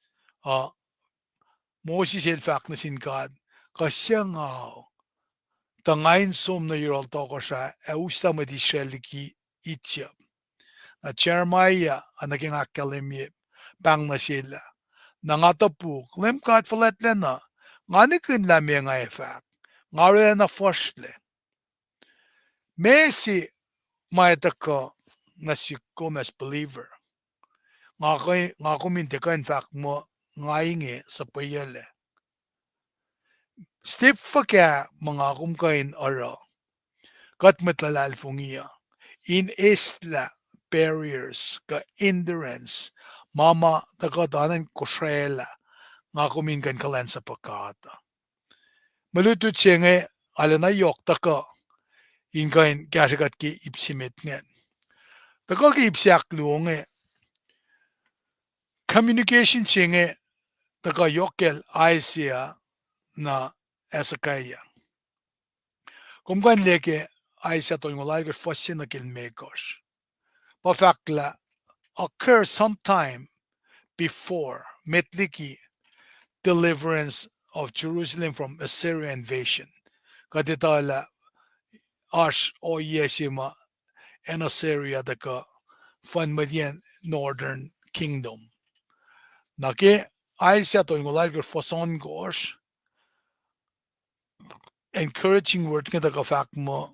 el fak na sin kat kasya nga tangayin som na yurol to ko siya usta mo di ki itya na Jeremiah ang naging akademi pang na sila nangatapuk lem kat falet na nga nikin lami nga efak nga rin na first le Messi maita ko na si as believer nga kuminte ka in fact mo nga inge sa payale Step faka mga kumkain aro kat metlalal fungia in isla barriers ka endurance mama takatanan kusrela nga kumingan kalan sa pagkata malutut siya nga ala na yok taka inkain kasyagat ki ipsimit nga taka ki ipsyak luong communication siya nga taka yokel ay siya na esakaya kumkan leke ay siya tol ngulay ko fossin na kilmekos pafakla occur sometime before Metliki deliverance of Jerusalem from Assyrian invasion. Kaditala Ash o Yeshima and Assyria daka Fanmadian Northern Kingdom. Naki ay siya to ngulay ko fason gosh encouraging word nga daka fak mo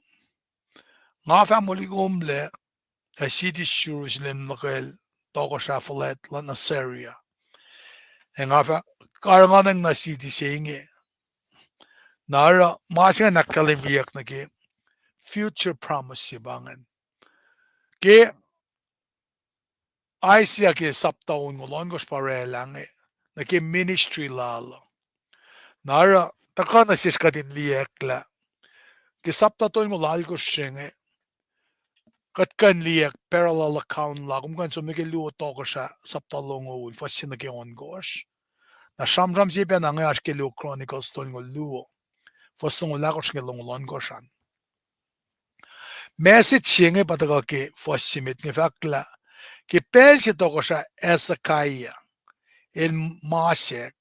nga fak mo ligomle a city Jerusalem nakal toko siya falet lan Assyria. E nga fak karangan na city saying nara masya nakalibiyak na ki future promise si bangan. Ke ay siya ki saptaon mo longos pare lang na ki ministry lalo. Nara taka na siya kadin liyak la. Ki saptaon mo lalgos siya kat kan liek parallel account la kum kan so me ke lu to ko sha saptalong ul fasin ke on gosh na sham je ben ang ash ke lu chronicles to ngol lu fasong la ko shke long lon goshan message chenge pataga ke fasimit ne fakla ke pel se to ko sha esakaya el masek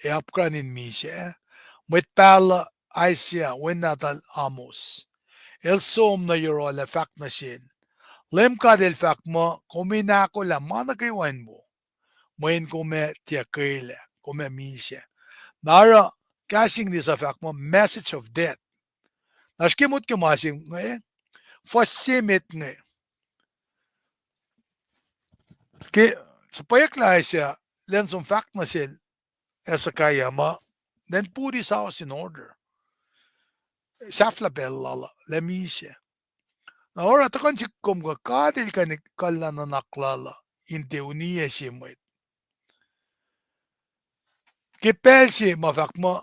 e apkranin mise met pala Aisia wenatal amos el som na yorola fak na sin lem ka del fak mo komina ko la mana kay wan mo moin kome tia kaila kome mise nara casting this fak mo message of death nashkimut ke masing nge fasimit nge ke sapayak la Aisia len som fak na sin esakaya ma then put his house in order Safla bella la mise. Ahora ta kan kom ka kadil kan kalla na naklala inte unia simwit. Ke pelsi mafakmo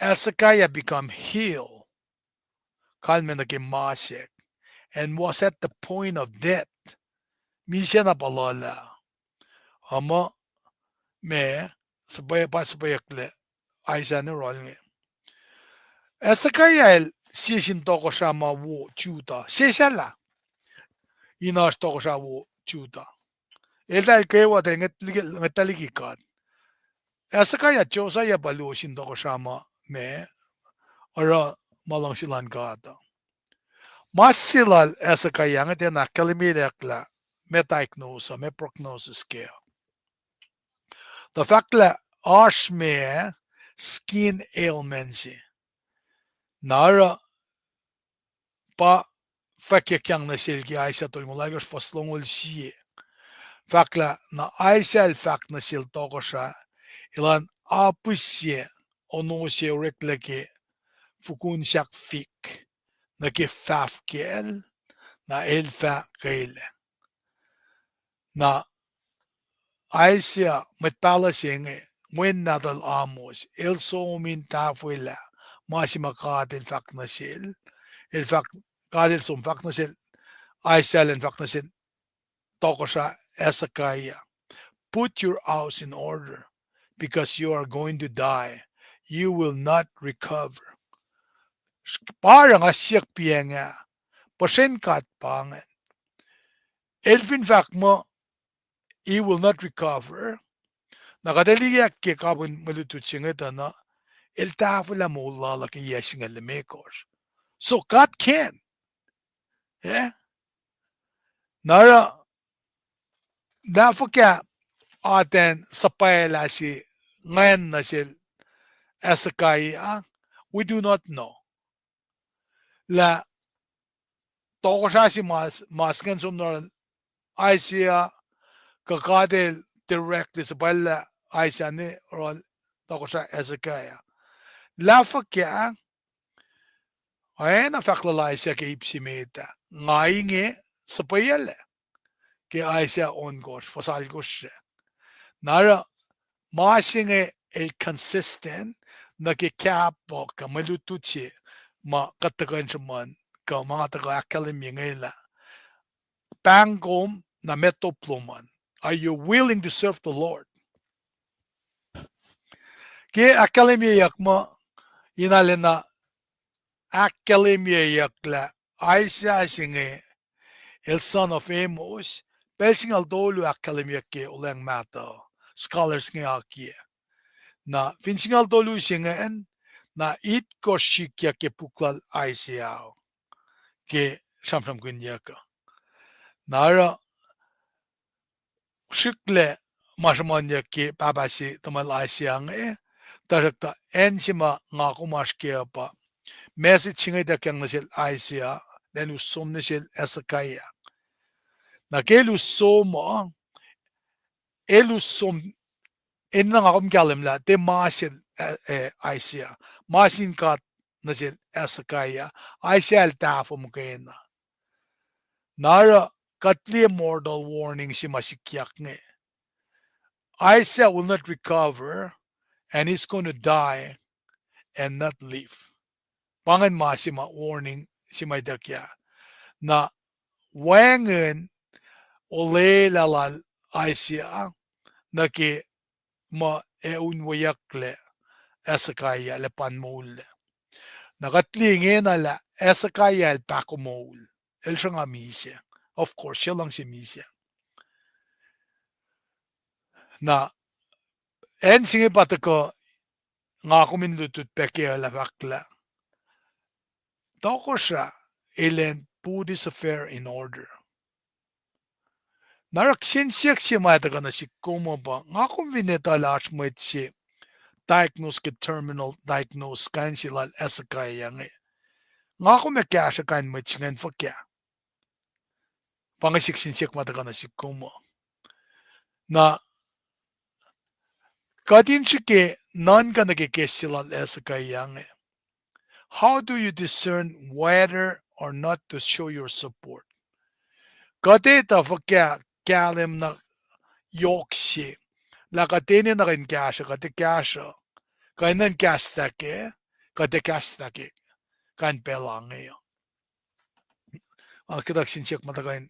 Asakaya become healed. Kalmen na ke masek and was at the point of death. Misya na palala. Ama me sabay pa sabayakle Aisa ni rol nge. Asakaya el sishin toko siya ma wo chuta. Sisya la. Inas toko siya wo chuta. Elta el kewa te ngetalikikat. Asakaya chosa ya balu shin toko siya ma me ora malang silan kata. Mas silal Asakaya ngete na kalimidak la me diagnosa, me prognosis kaya. The fact la ash me skin ailments nara pa fakyakyang na silgi Aisa to yung lagos faslongol siye. Fakla na Aisa el fak na sil toko siya ilan apusye ono siya reklake fukun siyak fik na ke fafkel na elfa kaile. Na Aisa matpala siya nga mwen nadal amos el so min tafuila masima kadil fak na sil el fak kadil som fak na sil Aisa el fak na sil toko siya Asakaya. Put your house in order because you are going to die. You will not recover. Parang asyak piya nga. Pasen kat pangan. Elfin fact mo, he will not recover. Nakadaliyak ke kabun malututsingat na, el tafula mo lalaki yasing alamekos. So God can. Yeah? Nara, nafaka aten sapayala si ngayon na si Asakaya, we do not know. La toko siya si maskan sumnoran Aisia kakadel directly sa pala Aisia ni or toko siya Asakaya. La fakya ay na faklalay siya kay ipsimeta. Ngayinge sa payala kay Aisia on gosh, fasal gosh siya. Nara masinge el consistent na kikapo ka malutuchi ma katagan man ka mga taga academy ngayon pangom na metoploman. Are you willing to serve the Lord? Ke academy yak mo inalin na academy yak la Aisa singe el son of Amos pelsing al dolu academy ke ulang mata scholars nga akia na finsingal dolu singe na it ko shikya ke puklal Aisiao ke shamsham gunyaka. Nara shikle mashamanya ke babasi tamal Aisiang tarakta ensima nga kumashkea pa message chingay da kyang nasil Aisia then usom nasil Asakaya. Na ke lusom elusom enna nga kumkalim la te masil Aisia masin kat nasil Asakaya Aisia el tafo mukena. Nara katli mortal warning si masikyak nge. Aisia will not recover and he's going to die and not live. Pangan masima warning si Maidakya na Wangen ole lalal aisia naki ma unwayakle esakaya le panmule. Nakatlingin ala esakaya el pakumol. El siyang amisya. Of course, siya lang si misya. Na en singi patako nga kuminlutut peke ala bakla. Toko siya ilen put this affair in order. Naraksinsiyak siya mataka na si kumo ba nga kumineta lahat mo si diagnose ke terminal diagnose kan sila esakaya nga. Nga kumekya siya kan mo tsingan fakya. Pangasiksinsiyak mataka na si kumo. Na kadin siya ke nan ka nagkikes sila esakaya nga. How do you discern whether or not to show your support? Kadita fakya kalim na yoksi. La katini na rin kasha, kati kasha. Kainan kastake, kati kastake. Kan pelang ngayon. Ang kitak sinsiyak matakain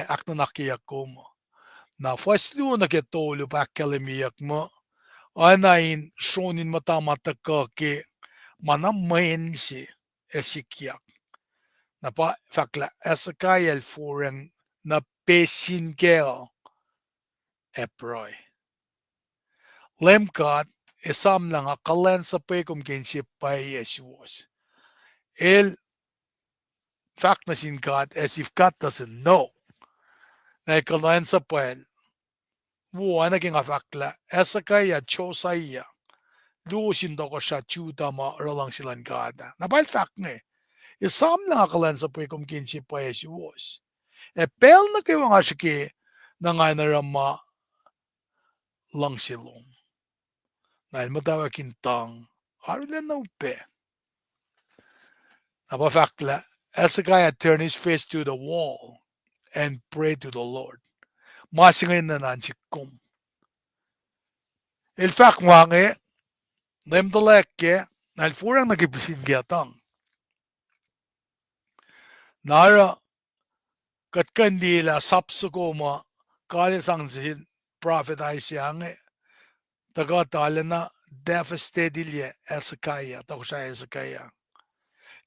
akna nakiyak ko mo. Na first lu na ketolo pa kalimiyak mo. Anayin shonin matamataka ke manamayin si esikyak. Na pa fakla esakayel foreng na pesin keo eproy. Lemkat isam lang akalan sa pekum kensi pay esuos. El fact na sin God as if God doesn't know. Na ikalan sa pay Wo naging fakla esakaya chosaya. Luosin do ko siya chuta ma rolang silan kada. Na pa fact nga isam lang akalan sa pekum kensi pay esuos. Pel na kayo nga siya na nga narama lang silong. Dahil matawa kintang, arila na upe. Napafakla, Hezekiah turned his face to the wall and prayed to the Lord. Masingay na nansikum. Il fact wange, nemdaleke, na furang nagipisin gyatang. Nara, katkandila sapsukoma, kaya sang si prophet Isaiah tagatala na devastated Hezekiah, tako siya Hezekiah.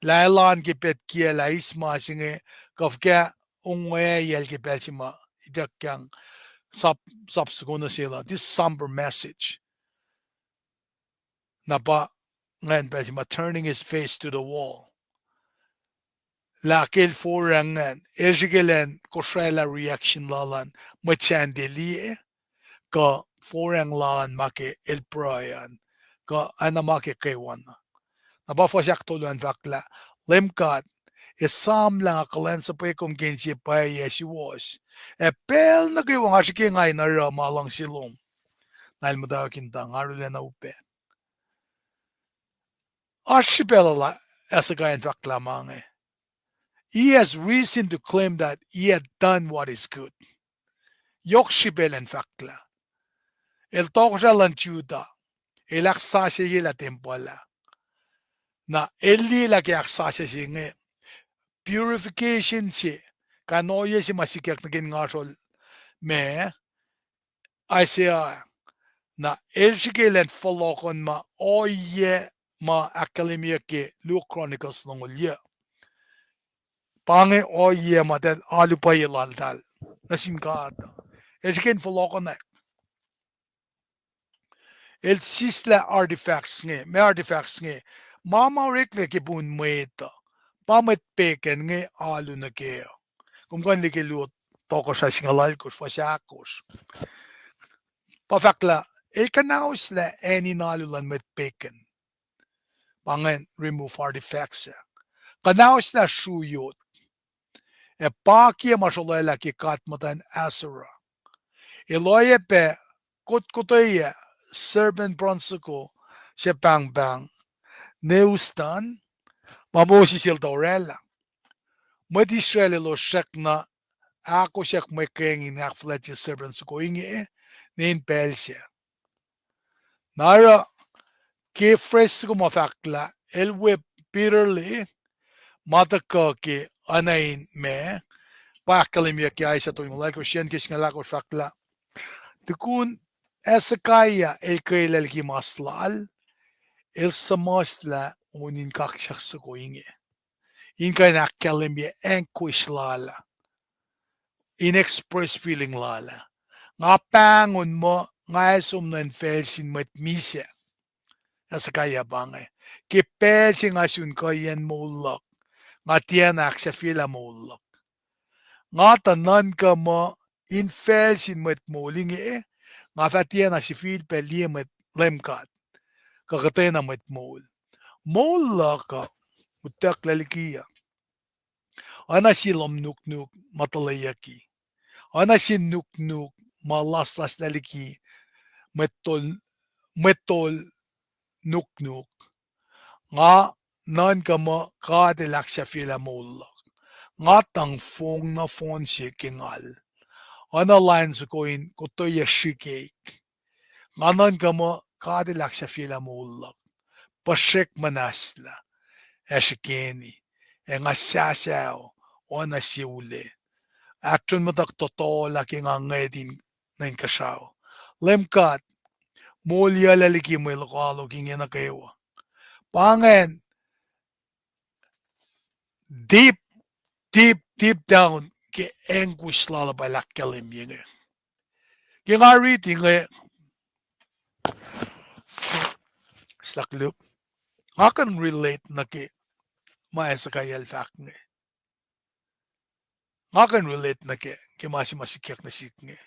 Lailan kipet kia lais masinge kafka ungwe yel kipet sima idakyang subsequent sila. This somber message. Napa ngayon pa sima turning his face to the wall. Lakil forangan ejigilen koshela reaction lalan machandeli ka forang lalan make el proyan ka anamake kaywan. Nabafasyak tuluan fakla lemkat isam lang akalan sa pekum kensi pay yesiwas. Pel na kayo nga siya ngay na malang silong. Nahil madawa kintang arula na upe. Archipelala esakayan fakla mange. He has reason to claim that he had done what is good. Yokshibelen fakla. El tokja lanchuda. El aksasya yela tempola. Na eli la ke aksasya singe. Purification si. Kanoye si masikyak na gingasol. Me. Isaiah. Na elshigelen folokon ma oye ma akademia ke Luke Chronicles nongolye. Pange oye ma den alupay laltal. Nasingkata. Elshigelen folokon na. El sisla artifacts nge. Me artifacts nge. Mama rekle ke bun mueta. Pamet peken nge alu na keo. Kung kan li ke luot toko sa singalalkos, fasakos. Pafakla, kanaos la any nalulan met peken. Pangan remove artifacts. Kanaos la shuyot. Pakia masolela ki katmatan asura. Eloye pe kutkutoye serpent bronzuko siya bang bang. Neustan mamosi sil dorela. Met Israel lo shek na ako siya kumekengin na akflet yung serpent suko ingi nin pelsia. Nara ke fresh ko mafakla elwe bitterly mataka ke anayin me Pakalimia ki aisa to yung like Christian kis nga lako fakla. Tukun esakaya el kailal ki maslal el samasla unin kakshak sa ko inge. Inka nakalimia enquish lala. Inexpress feeling lala. Nga pangon mo nga sum nan felsin mat misya. Esakaya bangay. Ki pelsi nga sun kayan mulak. Nga tiyanak sa fila mulak. Nga tanan ka mo in felsin mat muling nga fatiana si fil peliamat lemkat. Kakatay na mat mul. Mula ka utak lalikiya. Ana si nuk matalayaki. Ana si nuk malaslas laliki metol nuk. Nga nan ka mo kadelak sa fila mulak. Nga tang fong na fon si kingal. Ana line sa koin kutoya shikik. Nga nan ka mo kadelak sa fila mulak. Pasek manasla. Eshikeni. E nga sasaw. O na siule. Action mo tak totoo laki nga ngedin na inkasaw. Lemkat. Mulya laliki mo ilokalo kingi na kayo. Pangen. Deep down ki anguish lalabay lakalim yun. Kaya nga reading slaklup. I can relate na ki maesakayal fact nga. I can relate na ki masikyak na sik nga.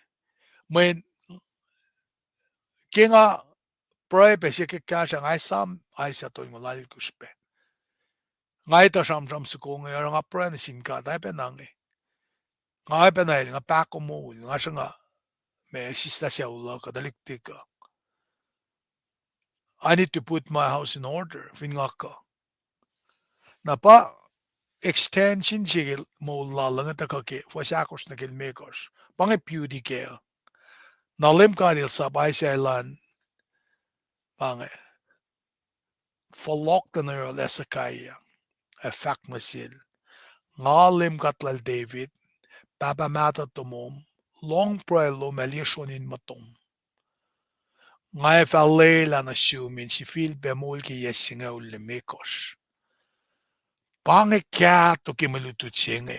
Men kaya nga proebe siya kikasya nga ay sa to yung lalil kuspe. Nga ito siyam sa kong nga proebe na sinka tayo penang nga ay penay nga pako mo nga siya nga may eksista siya ula kadaliktik ka. I need to put my house in order. Fin nga ka. Na pa extension siya mo lalang at kaki fasakos na kilmekos. Pangipiudi kaya. Nalim ka nil sabay sa ilan pangi. Falok na nyo lesa kaya. Effect na sil. Ngalim katlal David. Papa mata tumom. Long prelo melisyonin matom. Nga falela na siumin si fil bemol ki yesinga ulimekos. Pangi kyato ki malututsinge.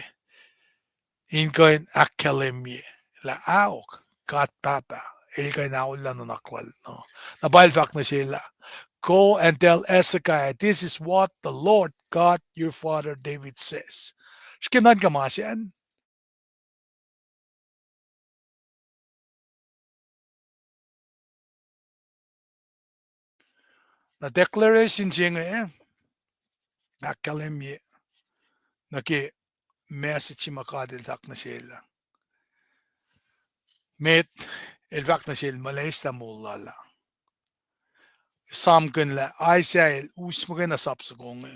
Inkoin akalemye. La aok. Kat papa. Ilkay na ulan na naklal. No. Nabalfak na sila. Go and tell Ezekiah, this is what the Lord God your father David says. Shkinan ka masyan. Na declaration siya nga nakalemye. Naki message makadil tak na sila. Met elvak na sila malaysta mulala. Samken la Isaiah usmagan na sapsagong.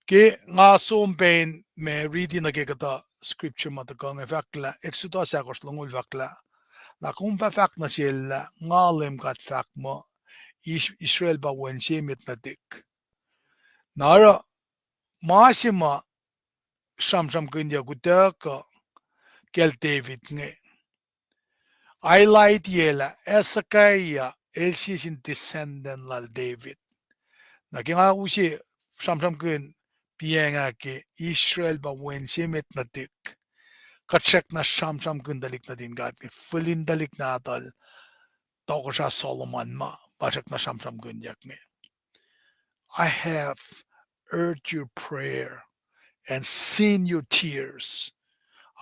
Ki nga sumpen me reading na kikata scripture matakong efakla Exodus akos lungul fakla. Na kung fak na sila ngalim kat fak mo Israel ba wensimit na dik. Nara masima samsam kanya kutaka kel David nge. I light yela Esakaya elsi sin descendant lal David. Naging ako si samsam kun piyenga ki Israel ba wensimit na dik. Katsek na samsam kun dalik na din gat. Fulin dalik na atal. Toko siya Solomon ma. Basak na samsam kun yak nge. I have heard your prayer and seen your tears.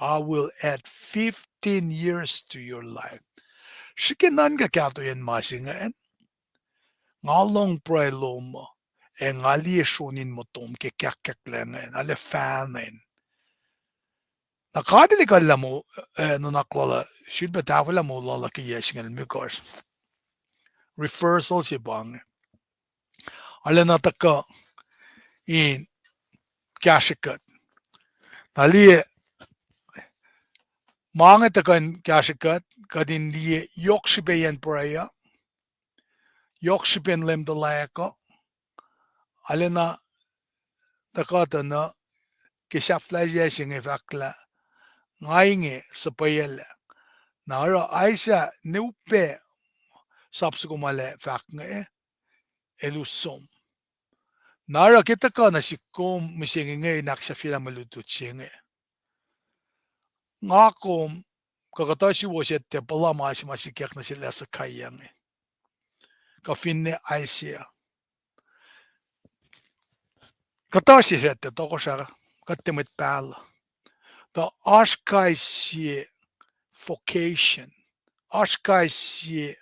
I will add 15 years to your life. Sikinan ka kato yan masingan. Ngalong pray lo mo. E ngali sunin mo tom kikakaklangan. Ale fanen. Nakadili ka lang mo naklala. Should ba tawala mo lalaki yesingan because reversal si bang. Ale nataka in kashikat. Nali mga takan kashikat kadin liye yokshibeyan praya. Yokshiben lem dalayako. Ale na takata na Geschäftliche fakla ngainge sa payala. Nara aisa neupe subsumale faknge elusom. Nara kita ka na si kom misinge naksha fila malutu chinge. Ngakom kakatashi wasette pala masikyak na sila sa kayange. Kafinne aisia. Katashi sette tokosara kattemit päällä. The askaisi vocation. Askaisi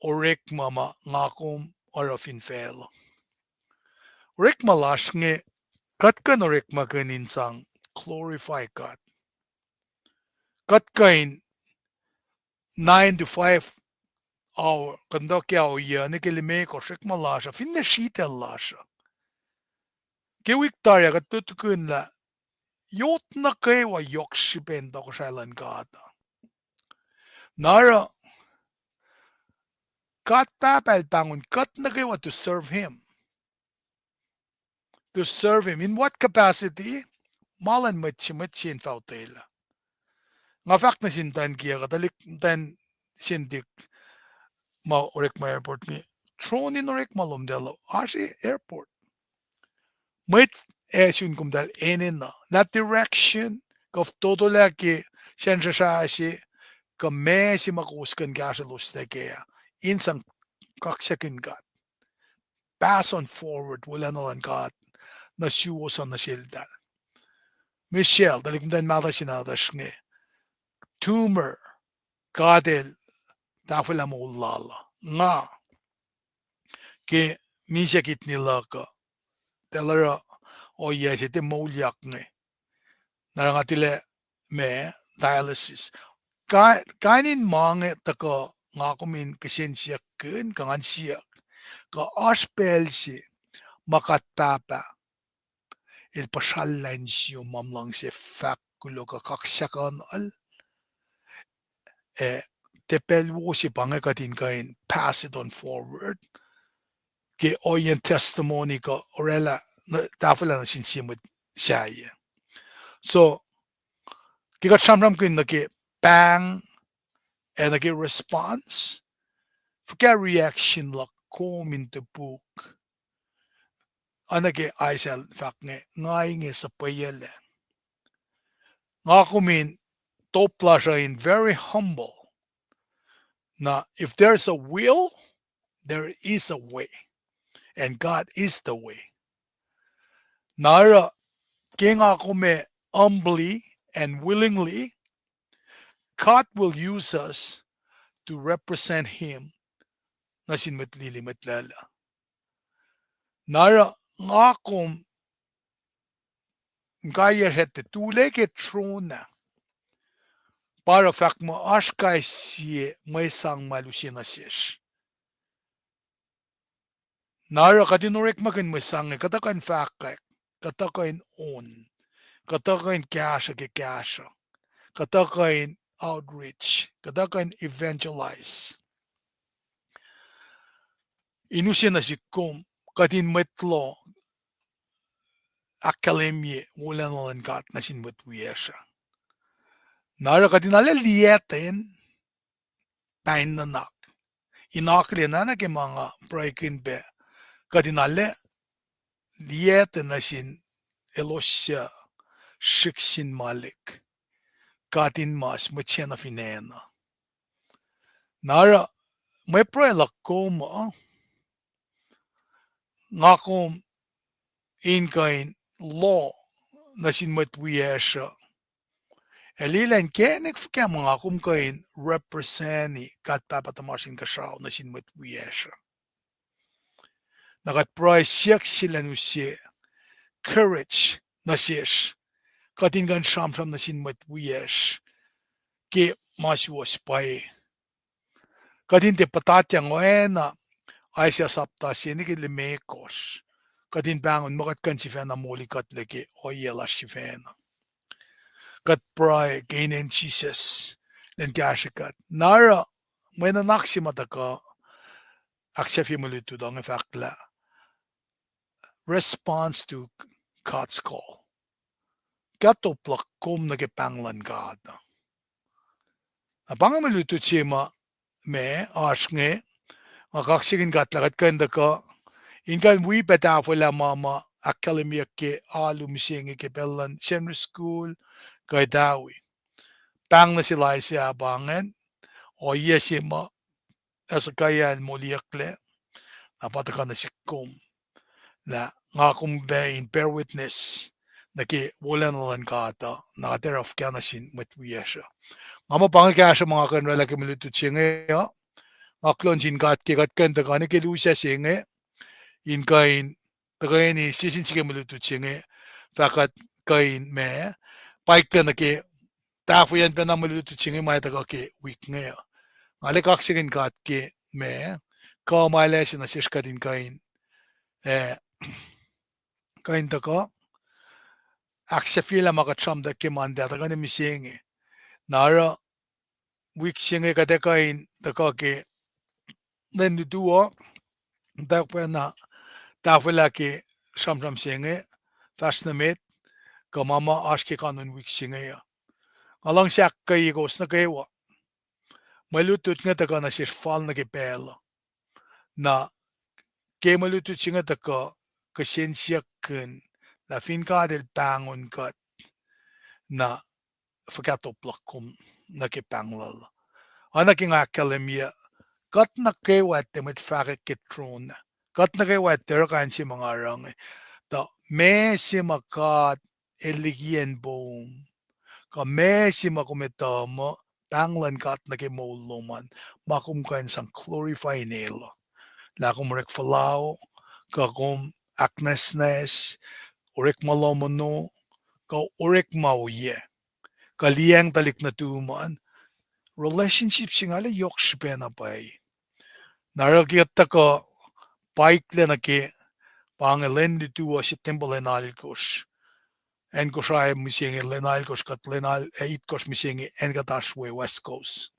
orekmama ngakom orafin felo. Orekma lasnge katkan orekma kanin sang glorify God. Katkain 9 to 5 hour kandokya o ya nikilime ko orekma lasha finne shitel lasha. Gewiktarja katukun la jotna kaiwa yokshipen tokosailan kaata. Nara kat papal bangun kat na kaiwa to serve him. To serve him. In what capacity? Malan matchin fautela. Nga fact na sintan kia katalik tan sindik ma orek ma airport ni. Tron in orek malum delo. Ashi airport. Mait esun kum dal enin na. That direction of todo la ki sensa sa ashi ka mesi makuskan gasalos na kaya. Insang kaksakin gat. Pass on forward. Wala na lang gat. Na siyosan na silda. Michelle, dalik mo dan mata sinadas nge. Tumor. Kadel. Tafala mo ulala. Nga. Ke misakit nila ka. Telara o yesite mo ulyak nge. Narangatile me dialysis. Kainin mange taka nga kumin kasensya kun kangan siyak. Ka aspel si makatpapa. Il pashallan siyo mamlang si fakulo ka kaksakan al. Tepel wo si pangakatin kain pass it on forward. Ke oyen testimony ka orela tafala na sinsimut siya. So, kika samram kun na ke bang and na ke response. Fika reaction la kom into book. Anake aisel fakne ngainge sa payele. Nga kumin topla siya in very humble. Na if there's a will, there is a way. And God is the way. Nara king akume humbly and willingly, God will use us to represent Him na sinmatlili matlala. Nara ngakum gaya hette tuleke trona para fak mo ashkai siye may sang malusina siyesh. Nara katinorek makin may sang katakan fakak, katakan on, katakan kasha ke kasha, katakan outreach, katakan evangelize. Inusina si kum katin metlo akademie wala nalan kat na sinwetwiyesha. Nara katinala liyetin pain nanak. Inakli na ke mga breaking be katinala liyetin na sin elosya shiksin malik katin mas machena finena. Nara may prela koma ngakom in kain law na sinwetwiyesha. Elilan kenek fika mga kum kain representi kat papatamasin kasaw na sinwetwiyesha. Nakat pray siyak sila nusye courage na siyesh katingan shamsham na sinwetwiyesh ke masuwas pae. Katin te patatya ngoena ay siya sapta siya ni kilimekos. Katin bangon makat kan si fena muli kat leke o yela si fena. Kat pray kainin Jesus nen kashikat. Nara may nanaksimata ka aksyafi mulito dong efakla. Response to God's call. katoplakkum na kipanglan kaata. Pangamalututsi me asknge ngakaksigin katlakat kandaka inkan wi petafula mama akademia ke alum singe ke bellan general school kay dawi. Pang na sila siya abangan o yesima asakayan moliakle napataka na si kum na ngakum bain bear witness na ki wala nalan kata nakateraf kya na sin matwiyasha. Ngama pangakasya mga kanwala ke malututsi ya aklon jin kat ke kat kan takane ke lusa singe inkain takani sisin sige malututsi fakat kain me paik na ke tafu yan pa na malututsi may taka ke week nga. Ale kaksigin kat ke me kaumailesin na sishkatin kain kain taka aksefila makatsamda ke manda takane misinge nara week singe kate kain taka ke then duo takpa na tafula ke samsam singe fastnamit kamama aske kanun week singe ya. Alang siak kay igos na kayo malutut nga taka na sirfal na kipela na ke malutut nga taka kasensyak kun la fin ka del pangon kat na fakatoplakkum na kipanglal. Ana king akademia kat na kayo at temet fakit kitron kat na kayo at terakan si mga arang ta me si makat eligien boom ka me si makumitama panglan kat na kimoluman makum kain sang glorify nila lakum rek falao kakum aknesnes urek malomono ka urek mauye kaliyang talik na tuman relationship singale yok shpena pay naragyat ka paikle na ke pangelen tuwa si temple enalkos en kosay mising lenalkos kat lenal eitkos mising en katashwe west coast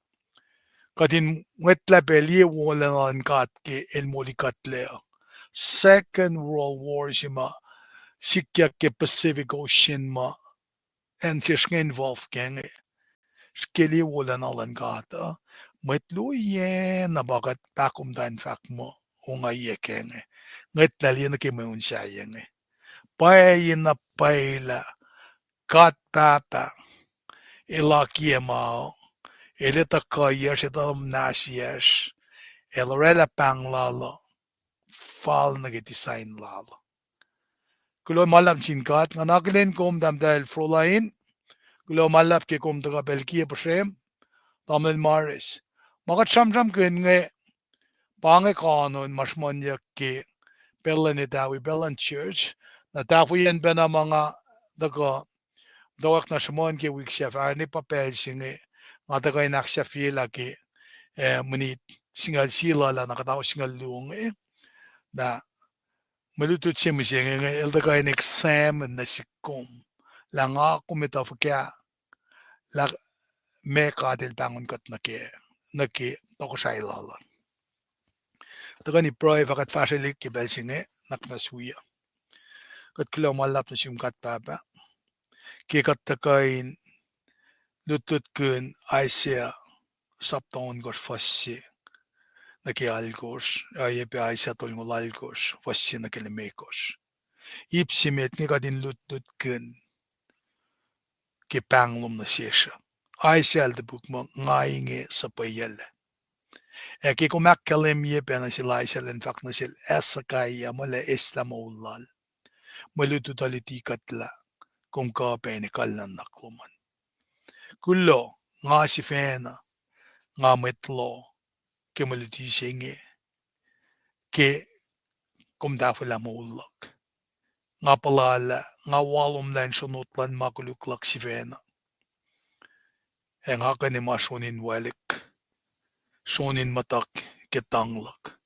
katin wetla belie wolan kat ke el molikatlea Second World War sima sikya ke Pacific Ocean ma en fiskeng involved keng skeli wolan alan kata metluye na bakat pakum dan fak mo ungaye keng nget nalien ke mun sayeng payin na paila kat papa elakie mao eleta kayas etam nasias elorela panglalo fal na design lalo kulo malam sinkat nga nakilen kom dam dahil frolain kulo malap ke kom taga belkie pasem tamel maris makat samsam ken nge pange kanon masmanya ke Belen dawi Belen Church na tafuyen bena mga daga dawak na samon ke wik chef arni papel singe nga daga inak chef yela ke munit singal sila la nakatawa singal luong na malutut siya mising el daga in exam na sikom la nga kumita fukya la me kadil bangon kat na ke toko sa ilala daga ni proy fakat fasilik ke bel singe naknasuya kat kilo malap na siyong kat papa ke kat takain lutut kun aisya sapton gor fassi na ke algos ay pe aisya tol ngol algos fassi na ke lemekos ipsimet ni kadin lutut kun ke panglum na siyesha aisya de bukmo ngainge sa payel ke kumak kalemye pe na sila aisya len fak na sil esakay amale islamulal malutut aliti katla kung ka pe ni kalnan nakluman kullo nga si fena nga metlo ke maluti singe ke kumdafala maulak nga palala nga walum lan sunutlan makuluklak si fena nga ka ni masunin walik sunin matak ke tanglak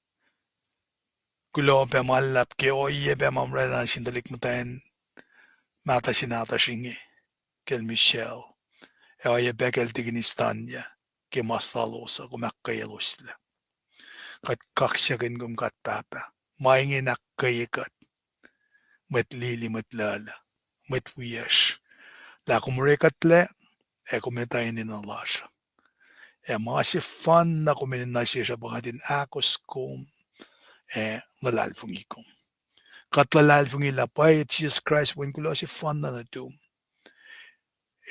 kulo pe malap ke oye pe mamrena sindalik matayin mata sinata singe kel Michelle oye bekel tiginistanya ke mastalosa kumakkayalosla kat kaksyakin kum kat papa maingin akkayikat met lili met lala met wiyash La kumurekatle, kumitayin in Allah. Massive fun na kuminin na siya bakatin akos kum nalalfungikum. Katlalalfungi lapay Jesus Christ when kulo si fun na natum.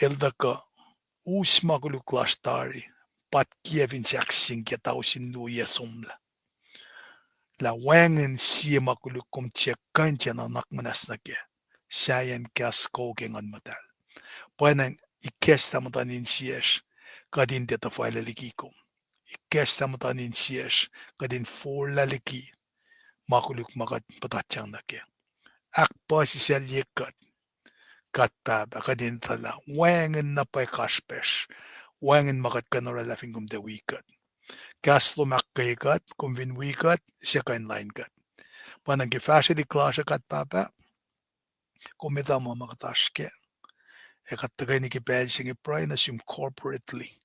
Eldaka usma kulo klastari pat kievin siaksin kia tausin luya sumla. La wangin siya makulo kum tsekan tiya na nakmanas na kia. Sayan kas kogengan matal. Panan ikesta matanin siyas kadin deta faila likikum. Ikesta matanin siyas kadin forla liki makuluk makat patachang na kia. Akpa si siya likat kataba kadin tala wangin na pay kaspesh wangin makat kanora lafing kum de wikat. Kaslo makkayikat kumvin wikat siya kain line kat. Panan kifasya di klasya kat papa kumita mo makataske. Ekatagay ni kipelsing ipray na sim corporately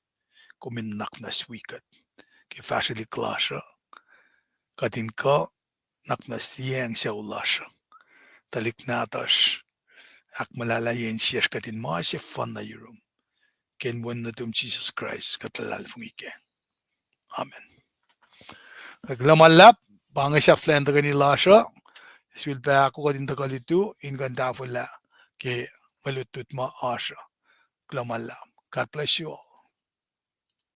kuminak na swikat. Kifasya di klasya katin ka naknas tiyang siya ulasya. Talik natas ak malalayan siya katin massive fun na yurum. Kenwan na tum Jesus Christ katalalfung ike. Amen. Aglamalap, bangay siya flenda ka ni lasya. Silpa ako katin takalitu, inganda fula ke malutut ma asya. Aglamalap. God bless you all.